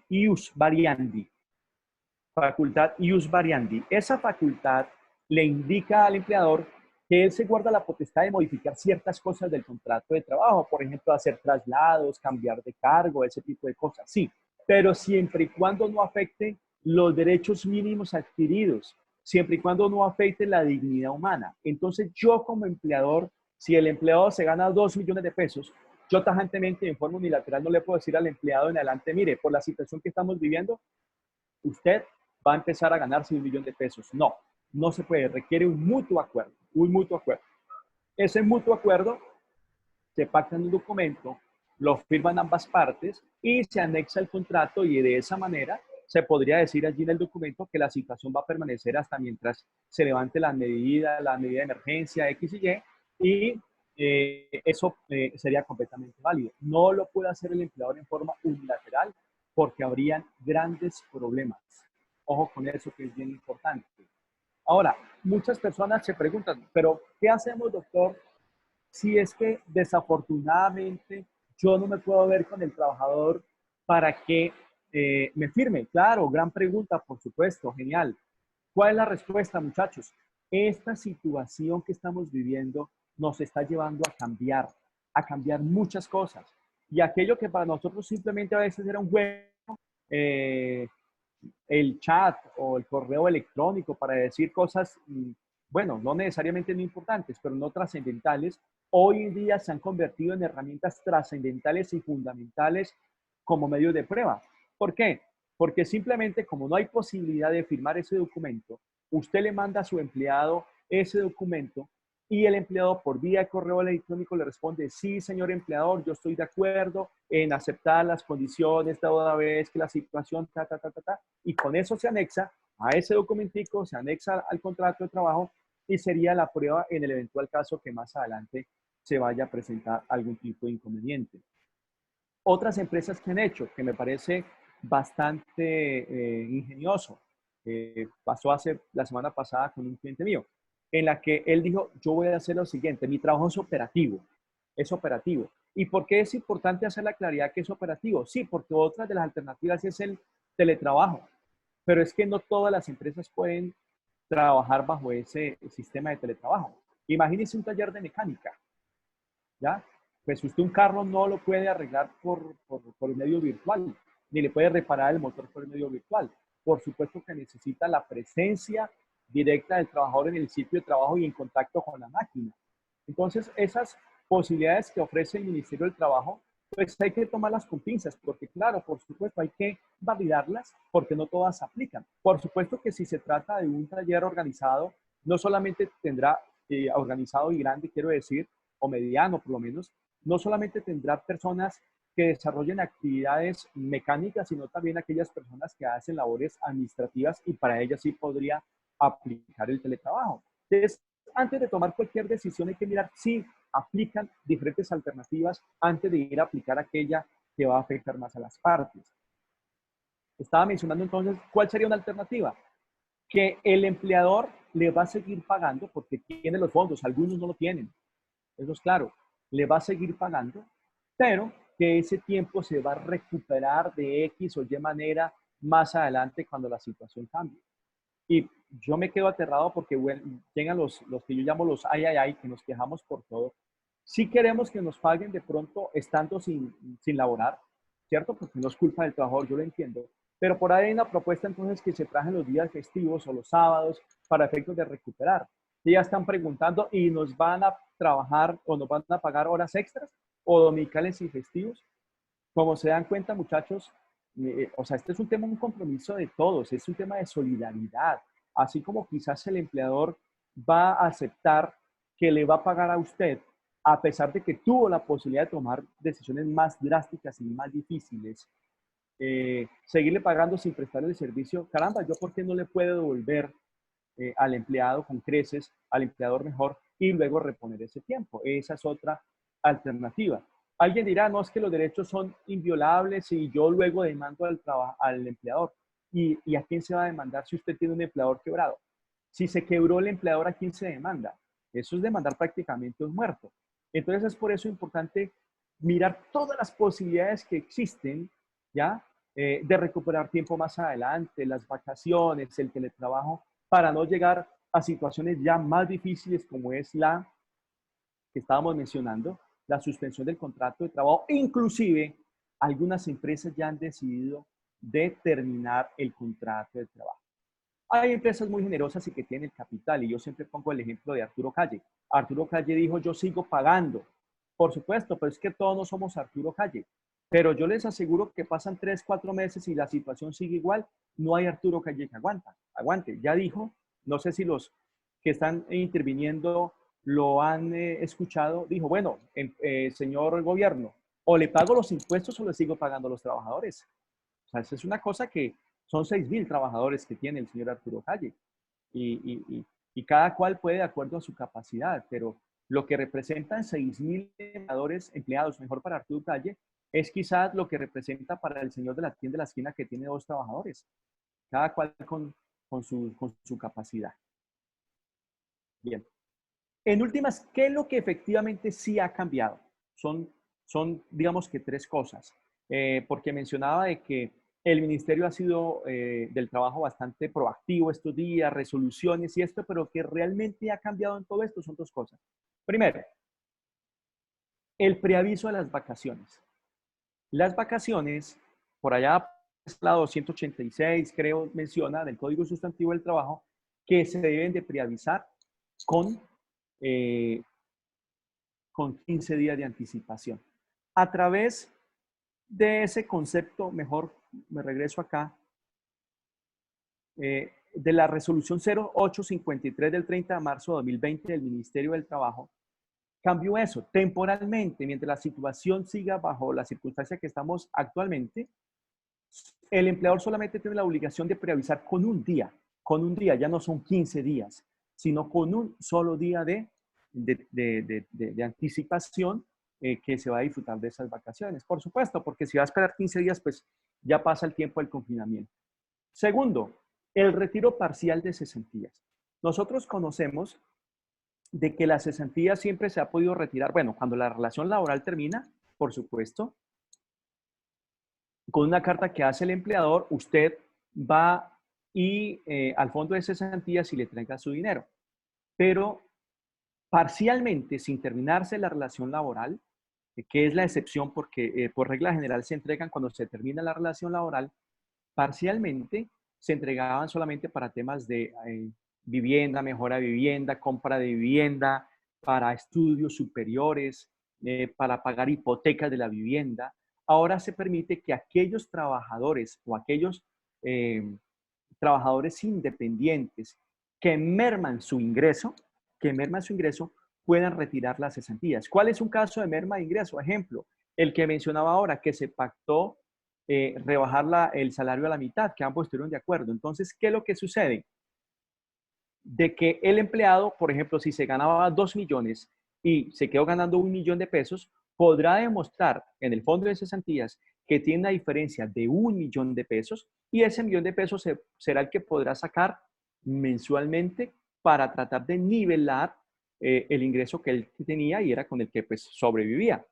facultad ius variandi. Esa facultad le indica al empleador que él se guarda la potestad de modificar ciertas cosas del contrato de trabajo, por ejemplo, hacer traslados, cambiar de cargo, ese tipo de cosas, sí, pero siempre y cuando no afecte los derechos mínimos adquiridos, siempre y cuando no afecte la dignidad humana. Entonces, yo como empleador, si el empleado se gana 2 millones de pesos, yo tajantemente en forma unilateral no le puedo decir al empleado en adelante, mire, por la situación que estamos viviendo, usted va a empezar a ganarse 1 millón de pesos. No, no se puede, requiere un mutuo acuerdo, un mutuo acuerdo. Ese mutuo acuerdo se pacta en un documento, lo firman ambas partes y se anexa el contrato y de esa manera se podría decir allí en el documento que la situación va a permanecer hasta mientras se levante la medida de emergencia X y eso sería completamente válido. No lo puede hacer el empleador en forma unilateral porque habrían grandes problemas. Ojo con eso que es bien importante. Ahora, muchas personas se preguntan, pero ¿qué hacemos, doctor, si es que desafortunadamente yo no me puedo ver con el trabajador para que me firme? Claro, gran pregunta, por supuesto, genial. ¿Cuál es la respuesta, muchachos? Esta situación que estamos viviendo nos está llevando a cambiar muchas cosas. Y aquello que para nosotros simplemente a veces era un juego, eh, el chat o el correo electrónico para decir cosas, bueno, no necesariamente no importantes, pero no trascendentales, hoy en día se han convertido en herramientas trascendentales y fundamentales como medio de prueba. ¿Por qué? Porque simplemente como no hay posibilidad de firmar ese documento, usted le manda a su empleado ese documento y el empleado por vía de correo electrónico le responde, sí, señor empleador, yo estoy de acuerdo en aceptar las condiciones toda vez que la situación, y con eso se anexa a ese documentico, se anexa al contrato de trabajo y sería la prueba en el eventual caso que más adelante se vaya a presentar algún tipo de inconveniente. Otras empresas que han hecho, que me parece bastante ingenioso, pasó la semana pasada con un cliente mío, en la que él dijo, yo voy a hacer lo siguiente, mi trabajo es operativo, es operativo. ¿Y por qué es importante hacer la claridad que es operativo? Sí, porque otra de las alternativas es el teletrabajo, pero es que no todas las empresas pueden trabajar bajo ese sistema de teletrabajo. Imagínense un taller de mecánica, ¿ya? Pues usted un carro no lo puede arreglar por el medio virtual, ni le puede reparar el motor por el medio virtual. Por supuesto que necesita la presencia directa del trabajador en el sitio de trabajo y en contacto con la máquina. Entonces, esas posibilidades que ofrece el Ministerio del Trabajo, pues hay que tomarlas con pinzas, porque claro, por supuesto, hay que validarlas porque no todas aplican. Por supuesto que si se trata de un taller organizado, no solamente tendrá organizado y grande, quiero decir, o mediano por lo menos, no solamente tendrá personas que desarrollen actividades mecánicas, sino también aquellas personas que hacen labores administrativas y para ellas sí podría aplicar el teletrabajo. Entonces, antes de tomar cualquier decisión hay que mirar si aplican diferentes alternativas antes de ir a aplicar aquella que va a afectar más a las partes. Estaba mencionando entonces, ¿cuál sería una alternativa? Que el empleador le va a seguir pagando porque tiene los fondos, algunos no lo tienen, eso es claro, le va a seguir pagando, pero que ese tiempo se va a recuperar de X o Y manera más adelante cuando la situación cambie. Y yo me quedo aterrado porque bueno, llegan los que yo llamo los ay, que nos quejamos por todo. Sí queremos que nos paguen de pronto estando sin laborar, ¿cierto? Porque no es culpa del trabajador, yo lo entiendo. Pero por ahí hay una propuesta entonces que se traje los días festivos o los sábados para efectos de recuperar. Y ya están preguntando, ¿y nos van a trabajar o nos van a pagar horas extras o dominicales y festivos? Como se dan cuenta, muchachos, o sea, este es un tema, un compromiso de todos, es un tema de solidaridad. Así como quizás el empleador va a aceptar que le va a pagar a usted, a pesar de que tuvo la posibilidad de tomar decisiones más drásticas y más difíciles, seguirle pagando sin prestarle el servicio, caramba, yo por qué no le puedo devolver al empleado con creces, al empleador mejor y luego reponer ese tiempo. Esa es otra alternativa. Alguien dirá, no, es que los derechos son inviolables y yo luego demando al empleador. ¿Y a quién se va a demandar si usted tiene un empleador quebrado? Si se quebró el empleador, ¿a quién se demanda? Eso es demandar prácticamente un muerto. Entonces es por eso importante mirar todas las posibilidades que existen, ¿ya? De recuperar tiempo más adelante, las vacaciones, el teletrabajo, para no llegar a situaciones ya más difíciles como es la que estábamos mencionando, la suspensión del contrato de trabajo. Inclusive, algunas empresas ya han decidido de terminar el contrato de trabajo. Hay empresas muy generosas y que tienen capital, y yo siempre pongo el ejemplo de Arturo Calle. Arturo Calle dijo, yo sigo pagando. Por supuesto, pero es que todos no somos Arturo Calle. Pero yo les aseguro que pasan 3, 4 meses y la situación sigue igual, no hay Arturo Calle que aguante. Ya dijo, no sé si los que están interviniendo lo han escuchado, dijo, bueno, señor gobierno, o le pago los impuestos o le sigo pagando a los trabajadores. O sea, esa es una cosa que son 6.000 trabajadores que tiene el señor Arturo Calle y cada cual puede de acuerdo a su capacidad, pero lo que representan 6.000 empleados, mejor para Arturo Calle, es quizás lo que representa para el señor de la tienda de la esquina que tiene 2 trabajadores, cada cual con su capacidad. Bien. En últimas, ¿qué es lo que efectivamente sí ha cambiado? Digamos que 3 cosas. Porque mencionaba de que el ministerio ha sido del trabajo bastante proactivo estos días, resoluciones y esto, pero que realmente ha cambiado en todo esto son 2 cosas. Primero, el preaviso a las vacaciones. Las vacaciones, por allá la 286, creo, menciona del Código Sustantivo del Trabajo que se deben de preavisar con 15 días de anticipación. A través de ese concepto, mejor me regreso acá, de la resolución 0853 del 30 de marzo de 2020 del Ministerio del Trabajo, cambió eso temporalmente, mientras la situación siga bajo la circunstancia que estamos actualmente. El empleador solamente tiene la obligación de preavisar con un día, ya no son 15 días, sino con un solo día de anticipación que se va a disfrutar de esas vacaciones. Por supuesto, porque si va a esperar 15 días, pues ya pasa el tiempo del confinamiento. Segundo, el retiro parcial de cesantías. Nosotros conocemos de que la cesantía siempre se ha podido retirar, bueno, cuando la relación laboral termina, por supuesto, con una carta que hace el empleador, usted va y al fondo de cesantías y le entrega su dinero. Pero parcialmente, sin terminarse la relación laboral, que es la excepción porque por regla general se entregan cuando se termina la relación laboral, parcialmente se entregaban solamente para temas de vivienda, mejora de vivienda, compra de vivienda, para estudios superiores, para pagar hipotecas de la vivienda. Ahora se permite que aquellos trabajadores o aquellos trabajadores independientes que merman su ingreso, puedan retirar las cesantías. ¿Cuál es un caso de merma de ingreso? Ejemplo, el que mencionaba ahora, que se pactó rebajar el salario a la mitad, que ambos estuvieron de acuerdo. Entonces, ¿qué es lo que sucede? De que el empleado, por ejemplo, si se ganaba 2 millones y se quedó ganando 1 millón de pesos, podrá demostrar en el fondo de cesantías que tiene una diferencia de 1 millón de pesos y ese millón de pesos será el que podrá sacar mensualmente para tratar de nivelar el ingreso que él tenía y era con el que pues sobrevivía.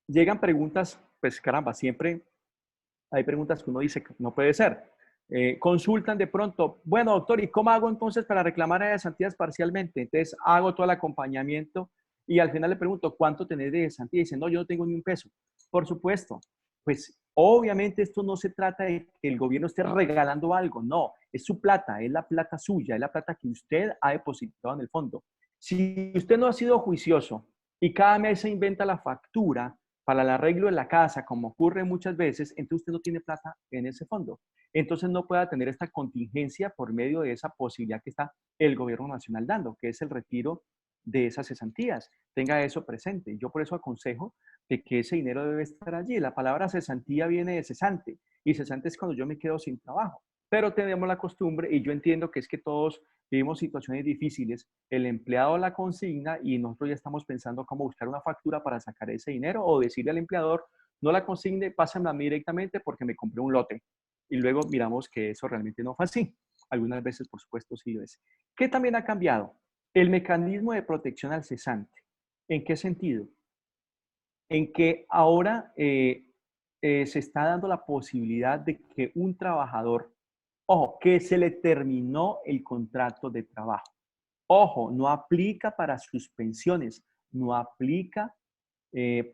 Llegan preguntas, pues caramba, siempre hay preguntas que uno dice que no puede ser. Consultan de pronto, bueno, doctor, ¿y cómo hago entonces para reclamar a cesantías parcialmente? Entonces hago todo el acompañamiento y al final le pregunto, ¿cuánto tenés de cesantía? Y dicen, no, yo no tengo ni un peso. Por supuesto, pues obviamente esto no se trata de que el gobierno esté regalando algo, no, es su plata, es la plata suya, es la plata que usted ha depositado en el fondo. Si usted no ha sido juicioso y cada mes se inventa la factura para el arreglo de la casa, como ocurre muchas veces, entonces usted no tiene plata en ese fondo. Entonces no puede tener esta contingencia por medio de esa posibilidad que está el gobierno nacional dando, que es el retiro de esas cesantías. Tenga eso presente. Yo por eso aconsejo de que ese dinero debe estar allí. La palabra cesantía viene de cesante y cesante es cuando yo me quedo sin trabajo. Pero tenemos la costumbre y yo entiendo que es que todos vivimos situaciones difíciles. El empleado la consigna y nosotros ya estamos pensando cómo buscar una factura para sacar ese dinero o decirle al empleador, no la consigne, pásamela a mí directamente porque me compré un lote. Y luego miramos que eso realmente no fue así. Algunas veces, por supuesto, sí lo es. ¿Qué también ha cambiado? El mecanismo de protección al cesante. ¿En qué sentido? En que ahora se está dando la posibilidad de que un trabajador, ojo, que se le terminó el contrato de trabajo. Ojo, no aplica para suspensiones, no aplica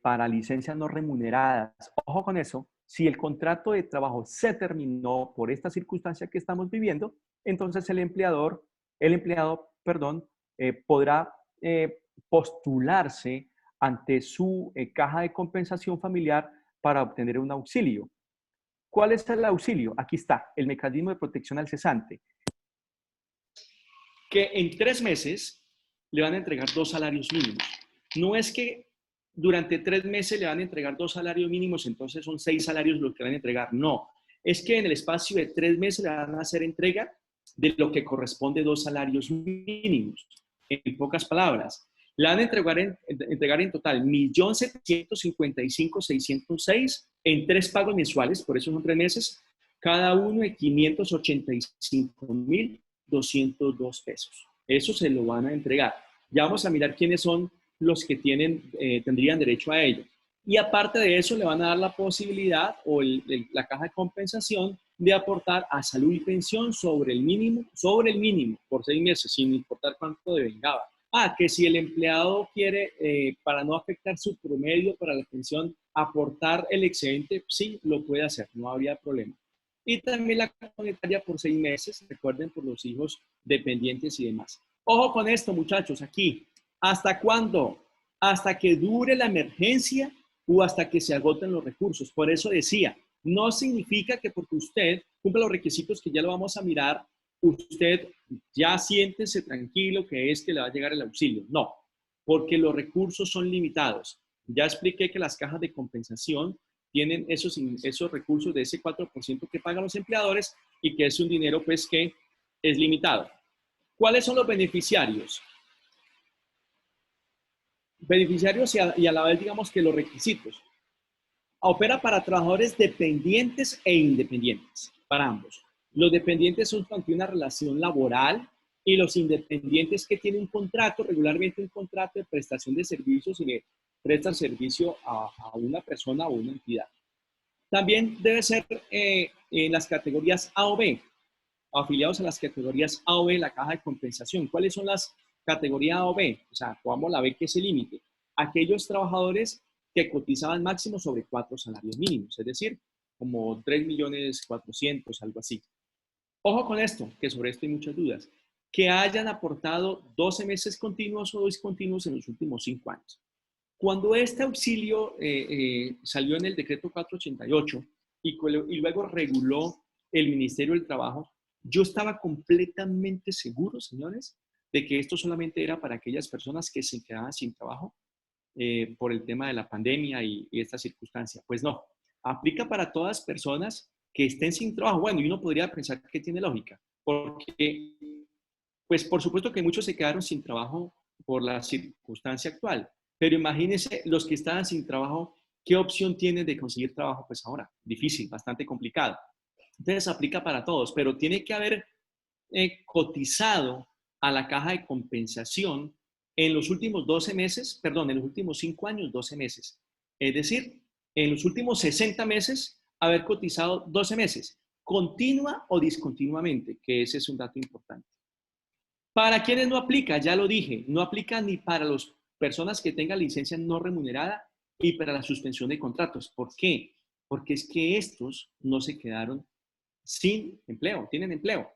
para licencias no remuneradas. Ojo con eso, si el contrato de trabajo se terminó por esta circunstancia que estamos viviendo, entonces el empleado, podrá postularse ante su caja de compensación familiar para obtener un auxilio. ¿Cuál es el auxilio? Aquí está, el mecanismo de protección al cesante. Que en 3 meses le van a entregar 2 salarios mínimos. No es que durante 3 meses le van a entregar 2 salarios mínimos, entonces son 6 salarios los que van a entregar. No, es que en el espacio de 3 meses le van a hacer entrega de lo que corresponde 2 salarios mínimos. En pocas palabras, le van a entregar en total 1.755.606 en 3 pagos mensuales, por eso son 3 meses, cada uno de 585.202 pesos. Eso se lo van a entregar. Ya vamos a mirar quiénes son los que tendrían derecho a ello. Y aparte de eso, le van a dar la posibilidad o la caja de compensación de aportar a salud y pensión sobre el mínimo, por 6 meses, sin importar cuánto devengaba. Que si el empleado quiere, para no afectar su promedio para la pensión, aportar el excedente, sí, lo puede hacer, no habría problema. Y también la caja monetaria por 6 meses, recuerden, por los hijos dependientes y demás. Ojo con esto, muchachos, aquí. ¿Hasta cuándo? Hasta que dure la emergencia o hasta que se agoten los recursos. Por eso decía, no significa que porque usted cumpla los requisitos que ya lo vamos a mirar, usted ya siéntese tranquilo que es que le va a llegar el auxilio. No, porque los recursos son limitados. Ya expliqué que las cajas de compensación tienen esos recursos de ese 4% que pagan los empleadores y que es un dinero pues que es limitado. ¿Cuáles son los beneficiarios? Beneficiarios y a la vez digamos que los requisitos. Opera para trabajadores dependientes e independientes, para ambos. Los dependientes son cuando tienen una relación laboral y los independientes que tienen un contrato, regularmente un contrato de prestación de servicios y que prestan servicio a una persona o una entidad. También debe ser en las categorías A o B, afiliados a las categorías A o B, la caja de compensación. ¿Cuáles son las categorías A o B? O sea, pongamos la B que es el límite. Aquellos trabajadores que cotizaban máximo sobre 4 salarios mínimos, es decir, como 3.400.000, algo así. Ojo con esto, que sobre esto hay muchas dudas. Que hayan aportado 12 meses continuos o discontinuos en los últimos 5 años. Cuando este auxilio salió en el decreto 488 y luego reguló el Ministerio del Trabajo, yo estaba completamente seguro, señores, de que esto solamente era para aquellas personas que se quedaban sin trabajo por el tema de la pandemia y esta circunstancia. Pues no, aplica para todas personas que estén sin trabajo. Bueno, y uno podría pensar que tiene lógica, porque, pues por supuesto que muchos se quedaron sin trabajo por la circunstancia actual, pero imagínense los que estaban sin trabajo, ¿qué opción tienen de conseguir trabajo? Pues ahora, difícil, bastante complicado. Entonces aplica para todos, pero tiene que haber cotizado a la caja de compensación en los últimos 12 meses, perdón, en los últimos 5 años, 12 meses. Es decir, en los últimos 60 meses, haber cotizado 12 meses, continua o discontinuamente, que ese es un dato importante. ¿Para quienes no aplica? Ya lo dije, no aplica ni para las personas que tengan licencia no remunerada y para la suspensión de contratos. ¿Por qué? Porque es que estos no se quedaron sin empleo, tienen empleo.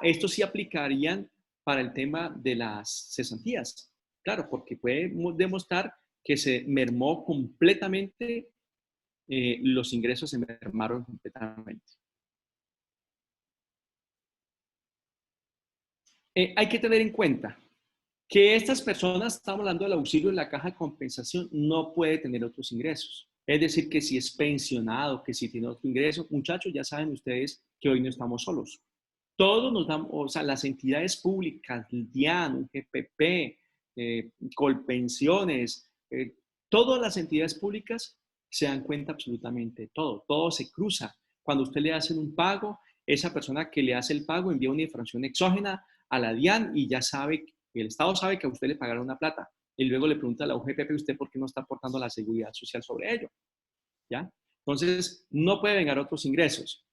Estos sí aplicarían para el tema de las cesantías. Claro, porque puede demostrar que se mermó completamente, los ingresos se mermaron completamente. Hay que tener en cuenta que estas personas, estamos hablando del auxilio de la caja de compensación, no puede tener otros ingresos. Es decir, que si es pensionado, que si tiene otro ingreso, muchachos, ya saben ustedes que hoy no estamos solos. Todos nos damos, o sea, las entidades públicas, el DIAN, GPP, Colpensiones, todas las entidades públicas se dan cuenta absolutamente de todo. Todo se cruza. Cuando usted le hace un pago, esa persona que le hace el pago envía una información exógena a la DIAN y ya sabe, el Estado sabe que a usted le pagaron una plata. Y luego le pregunta a la UGPP, ¿usted por qué no está aportando la seguridad social sobre ello? ¿Ya? Entonces, no puede vengar otros ingresos.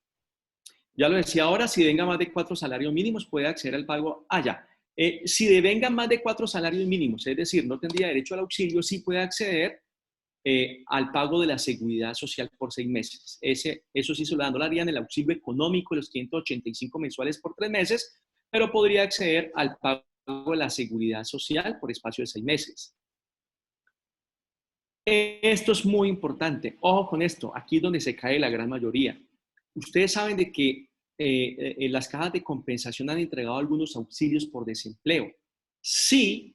Ya lo decía ahora, si devenga más de 4 salarios mínimos, puede acceder al pago allá. Si devenga más de 4 salarios mínimos, es decir, no tendría derecho al auxilio, sí puede acceder al pago de la seguridad social por 6 meses. Eso sí se lo darían el auxilio económico de los 585 mensuales por 3 meses, pero podría acceder al pago de la seguridad social por espacio de 6 meses. Esto es muy importante. Ojo con esto, aquí es donde se cae la gran mayoría. Ustedes saben de que las cajas de compensación han entregado algunos auxilios por desempleo. Si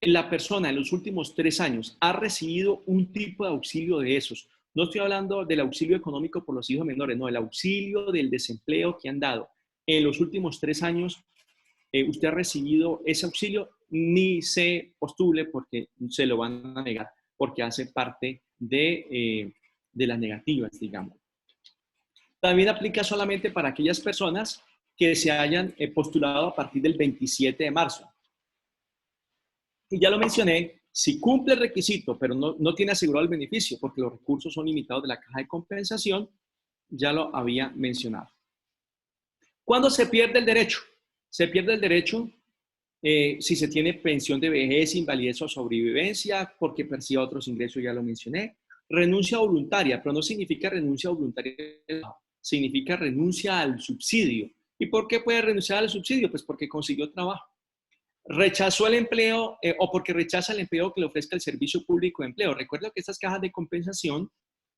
la persona en los últimos 3 años ha recibido un tipo de auxilio de esos, no estoy hablando del auxilio económico por los hijos menores, no, el auxilio del desempleo que han dado en los últimos 3 años, usted ha recibido ese auxilio, ni se postule porque se lo van a negar, porque hace parte de las negativas, digamos. También aplica solamente para aquellas personas que se hayan postulado a partir del 27 de marzo. Y ya lo mencioné, si cumple el requisito, pero no tiene asegurado el beneficio, porque los recursos son limitados de la caja de compensación, ya lo había mencionado. ¿Cuándo se pierde el derecho? Se pierde el derecho si se tiene pensión de vejez, invalidez o sobrevivencia, porque perciba otros ingresos, ya lo mencioné. Renuncia voluntaria, pero no significa renuncia voluntaria, significa renuncia al subsidio. ¿Y por qué puede renunciar al subsidio? Pues porque consiguió trabajo. Rechazó el empleo o porque rechaza el empleo que le ofrezca el servicio público de empleo. Recuerda que estas cajas de compensación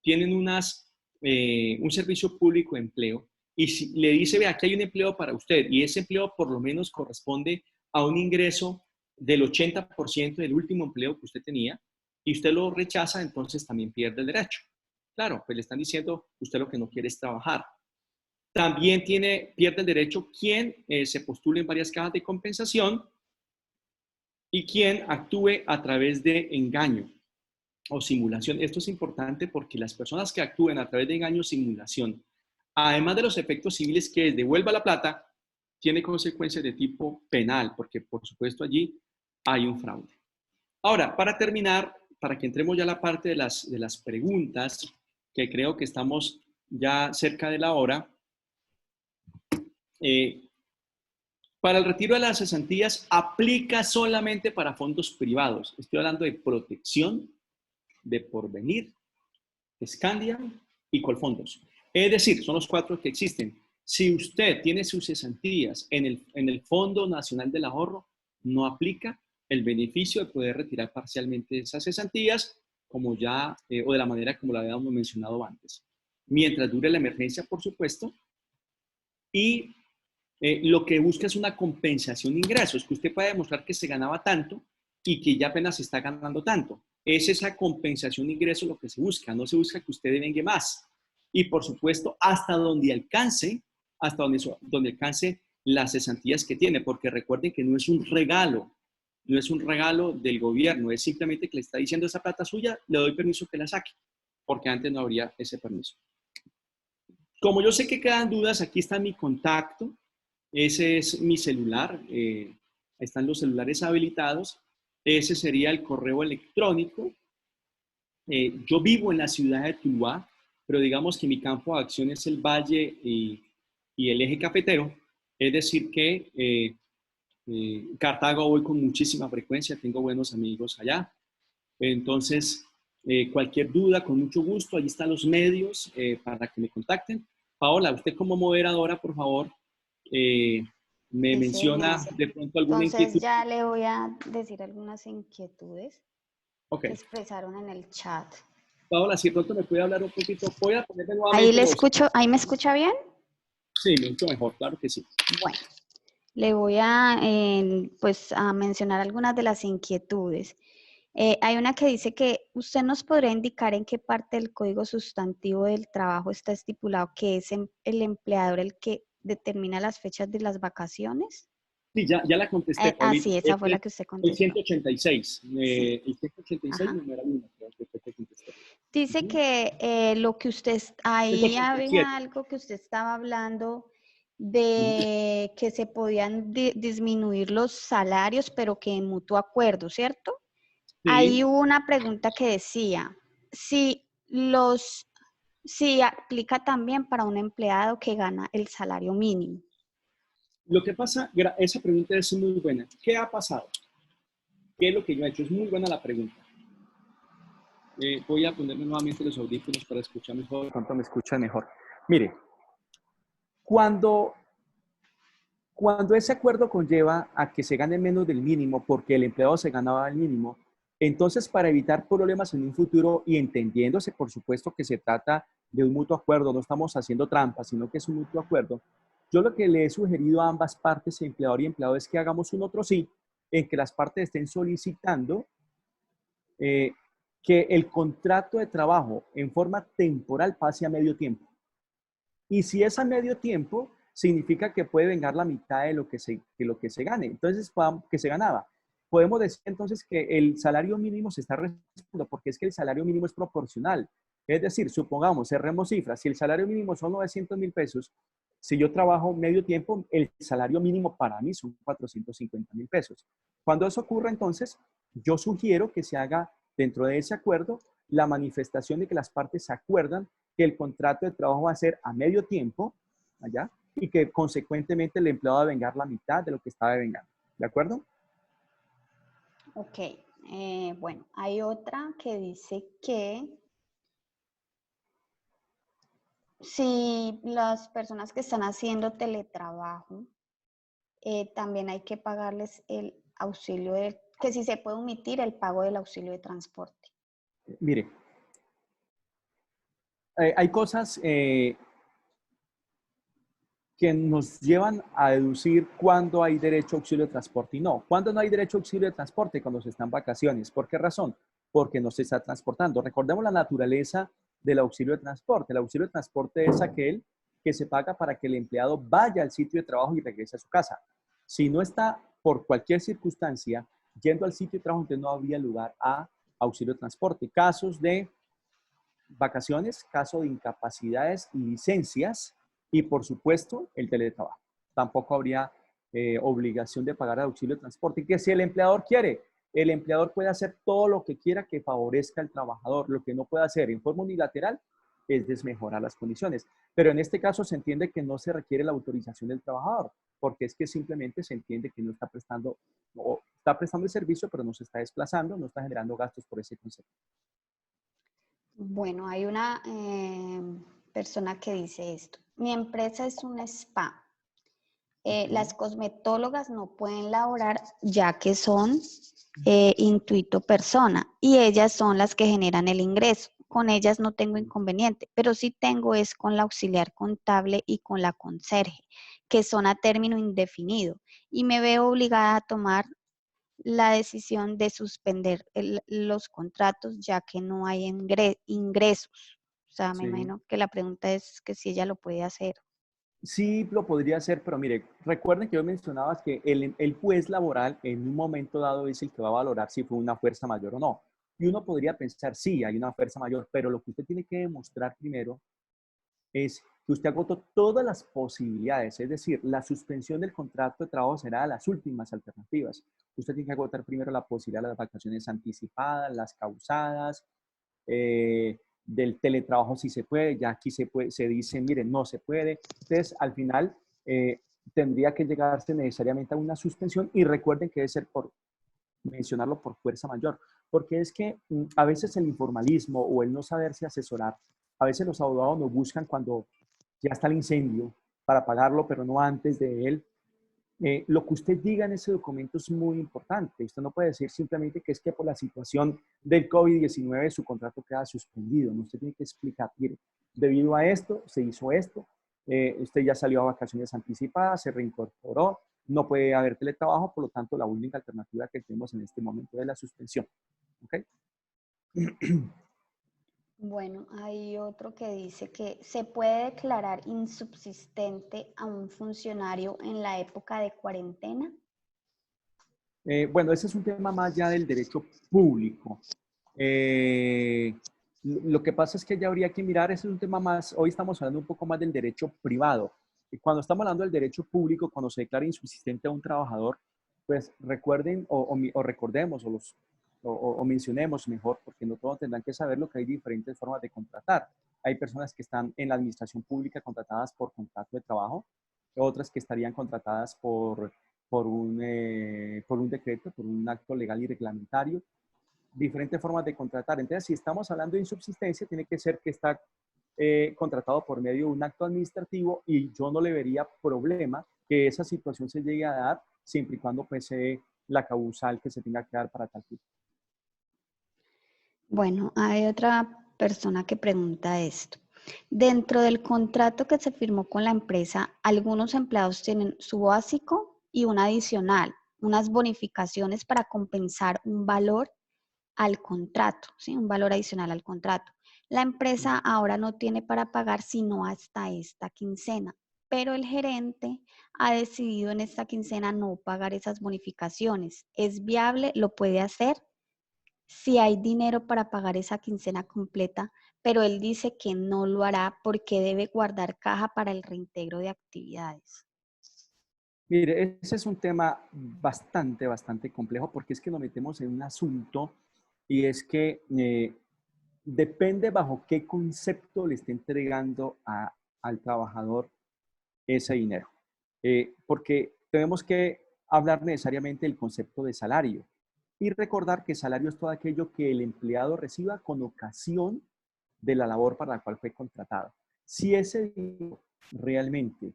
tienen un servicio público de empleo y si le dice, vea, aquí hay un empleo para usted y ese empleo por lo menos corresponde a un ingreso del 80% del último empleo que usted tenía y usted lo rechaza, entonces también pierde el derecho. Claro, pues le están diciendo, usted lo que no quiere es trabajar. También pierde el derecho quien se postule en varias cajas de compensación y quien actúe a través de engaño o simulación. Esto es importante porque las personas que actúen a través de engaño o simulación, además de los efectos civiles que es devuelva la plata, tiene consecuencias de tipo penal, porque por supuesto allí hay un fraude. Ahora, para terminar, para que entremos ya a la parte de las preguntas, que creo que estamos ya cerca de la hora, para el retiro de las cesantías aplica solamente para fondos privados. Estoy hablando de Protección, de Porvenir, Scandia y Colfondos. Es decir, son los 4 que existen. Si usted tiene sus cesantías en el Fondo Nacional del Ahorro, no aplica el beneficio de poder retirar parcialmente esas cesantías, como ya, o de la manera como la habíamos mencionado antes. Mientras dure la emergencia, por supuesto, y lo que busca es una compensación de ingresos, que usted pueda demostrar que se ganaba tanto y que ya apenas se está ganando tanto. Es esa compensación de ingresos lo que se busca, no se busca que usted devengue más. Y por supuesto, hasta donde alcance, donde alcance las cesantías que tiene, porque recuerden que no es un regalo, no es un regalo del gobierno, es simplemente que le está diciendo esa plata suya, le doy permiso que la saque, porque antes no habría ese permiso. Como yo sé que quedan dudas, aquí está mi contacto. Ese es mi celular, están los celulares habilitados. Ese sería el correo electrónico. Yo vivo en la ciudad de Tuluá, pero digamos que mi campo de acción es el Valle y el eje cafetero. Es decir que Cartago voy con muchísima frecuencia, tengo buenos amigos allá. Entonces, cualquier duda, con mucho gusto, allí están los medios para que me contacten. Paola, usted como moderadora, por favor, me Sí, menciona señor. de pronto alguna Entonces inquietud. ya le voy a decir algunas inquietudes Ok. que expresaron en el chat. Paola, si de pronto me puede hablar un poquito, voy a ponerme Ahí nuevamente le los... escucho, ¿ahí me escucha bien? Sí, mucho mejor, claro que sí. Bueno, le voy a, pues, a mencionar algunas de las inquietudes. Hay una que dice que usted nos podría indicar en qué parte del código sustantivo del trabajo está estipulado que es el empleador el que determina las fechas de las vacaciones. Sí, ya la contesté, Paulita. Sí, esa fue la que usted El contestó. 186. Sí. El 186 Ajá. número 1, creo que fue que contesté. Dice que lo que usted, ahí había 187. algo que usted estaba hablando de que se podían disminuir los salarios, pero que en mutuo acuerdo, ¿cierto? Ahí Sí. hubo una pregunta que decía, si aplica también para un empleado que gana el salario mínimo. Lo que pasa, esa pregunta es muy buena. ¿Qué ha pasado? ¿Qué es lo que yo he hecho? Es muy buena la pregunta. Voy a ponerme nuevamente los audífonos para escuchar mejor. ¿Cuánto me escuchan mejor? Mire, cuando ese acuerdo conlleva a que se gane menos del mínimo porque el empleado se ganaba el mínimo, entonces para evitar problemas en un futuro y entendiéndose, por supuesto, que se trata de un mutuo acuerdo, no estamos haciendo trampas, sino que es un mutuo acuerdo, yo lo que le he sugerido a ambas partes, empleador y empleado, es que hagamos un otro sí, en que las partes estén solicitando que el contrato de trabajo en forma temporal pase a medio tiempo. Y si es a medio tiempo, significa que puede vengar la mitad de lo que se gane. Entonces, que se ganaba. Podemos decir entonces que el salario mínimo se está respetando porque es que el salario mínimo es proporcional. Es decir, supongamos, cerremos cifras, si el salario mínimo son 900,000 pesos, si yo trabajo medio tiempo, el salario mínimo para mí son 450,000 pesos. Cuando eso ocurra, entonces, yo sugiero que se haga dentro de ese acuerdo la manifestación de que las partes se acuerdan que el contrato de trabajo va a ser a medio tiempo, ¿allá? Y que consecuentemente el empleado va a vengar la mitad de lo que estaba vengando. ¿De acuerdo? Ok, bueno, hay otra que dice que si las personas que están haciendo teletrabajo, también hay que pagarles el auxilio que si se puede omitir el pago del auxilio de transporte. Mire, hay cosas que nos llevan a deducir cuándo hay derecho a auxilio de transporte y no. ¿Cuándo no hay derecho a auxilio de transporte? Cuando se está en vacaciones. ¿Por qué razón? Porque no se está transportando. Recordemos la naturaleza del auxilio de transporte. El auxilio de transporte es aquel que se paga para que el empleado vaya al sitio de trabajo y regrese a su casa. Si no está por cualquier circunstancia yendo al sitio de trabajo, entonces no habría lugar a auxilio de transporte. Casos de vacaciones, caso de incapacidades y licencias y, por supuesto, el teletrabajo. Tampoco habría obligación de pagar el auxilio de transporte. Y que si el empleador quiere, el empleador puede hacer todo lo que quiera que favorezca al trabajador. Lo que no puede hacer en forma unilateral es desmejorar las condiciones. Pero en este caso se entiende que no se requiere la autorización del trabajador, porque es que simplemente se entiende que no está prestando, o está prestando el servicio, pero no se está desplazando, no está generando gastos por ese concepto. Bueno, hay una persona que dice esto. Mi empresa es un spa. Las cosmetólogas no pueden laborar ya que son intuito persona y ellas son las que generan el ingreso. Con ellas no tengo inconveniente, pero sí tengo es con la auxiliar contable y con la conserje, que son a término indefinido y me veo obligada a tomar la decisión de suspender los contratos ya que no hay ingresos. O sea, me Sí. imagino que la pregunta es que si ella lo puede hacer. Sí, lo podría hacer, pero mire, recuerden que yo mencionaba que el juez laboral en un momento dado es el que va a valorar si fue una fuerza mayor o no. Y uno podría pensar, sí, hay una fuerza mayor, pero lo que usted tiene que demostrar primero es que usted agotó todas las posibilidades, es decir, la suspensión del contrato de trabajo será de las últimas alternativas. Usted tiene que agotar primero la posibilidad de las vacaciones anticipadas, las causadas, del teletrabajo si se puede, ya aquí se dice, miren, no se puede. Entonces, al final, tendría que llegarse necesariamente a una suspensión y recuerden que debe ser por mencionarlo por fuerza mayor, porque es que a veces el informalismo o el no saberse asesorar, a veces los abogados nos buscan cuando ya está el incendio para apagarlo, pero no antes de él. Lo que usted diga en ese documento es muy importante. Usted no puede decir simplemente que es que por la situación del COVID-19 su contrato queda suspendido. ¿No? Usted tiene que explicar, mire, debido a esto, se hizo esto, usted ya salió a vacaciones anticipadas, se reincorporó, no puede haber teletrabajo, por lo tanto, la única alternativa que tenemos en este momento es la suspensión. ¿Ok? Bueno, hay otro que dice que se puede declarar insubsistente a un funcionario en la época de cuarentena. Bueno, ese es un tema más ya del derecho público. Lo que pasa es que ya habría que mirar, ese es un tema más, hoy estamos hablando un poco más del derecho privado. Y cuando estamos hablando del derecho público, cuando se declara insubsistente a un trabajador, pues recuerden o recordemos o mencionemos mejor, porque no todos tendrán que saberlo, que hay diferentes formas de contratar. Hay personas que están en la administración pública contratadas por contrato de trabajo, otras que estarían contratadas por un decreto, por un acto legal y reglamentario, diferentes formas de contratar. Entonces, si estamos hablando de insubsistencia, tiene que ser que está contratado por medio de un acto administrativo y yo no le vería problema que esa situación se llegue a dar siempre y cuando pues, la causal que se tenga que dar para tal tipo. Bueno, hay otra persona que pregunta esto. Dentro del contrato que se firmó con la empresa, algunos empleados tienen su básico y un adicional, unas bonificaciones para compensar un valor al contrato, ¿sí? Un valor adicional al contrato. La empresa ahora no tiene para pagar sino hasta esta quincena, pero el gerente ha decidido en esta quincena no pagar esas bonificaciones. ¿Es viable? ¿Lo puede hacer? Si hay dinero para pagar esa quincena completa, pero él dice que no lo hará porque debe guardar caja para el reintegro de actividades. Mire, ese es un tema bastante complejo porque es que nos metemos en un asunto y es que depende bajo qué concepto le esté entregando al trabajador ese dinero. Porque tenemos que hablar necesariamente del concepto de salario. Y recordar que salario es todo aquello que el empleado reciba con ocasión de la labor para la cual fue contratado. Si ese dinero realmente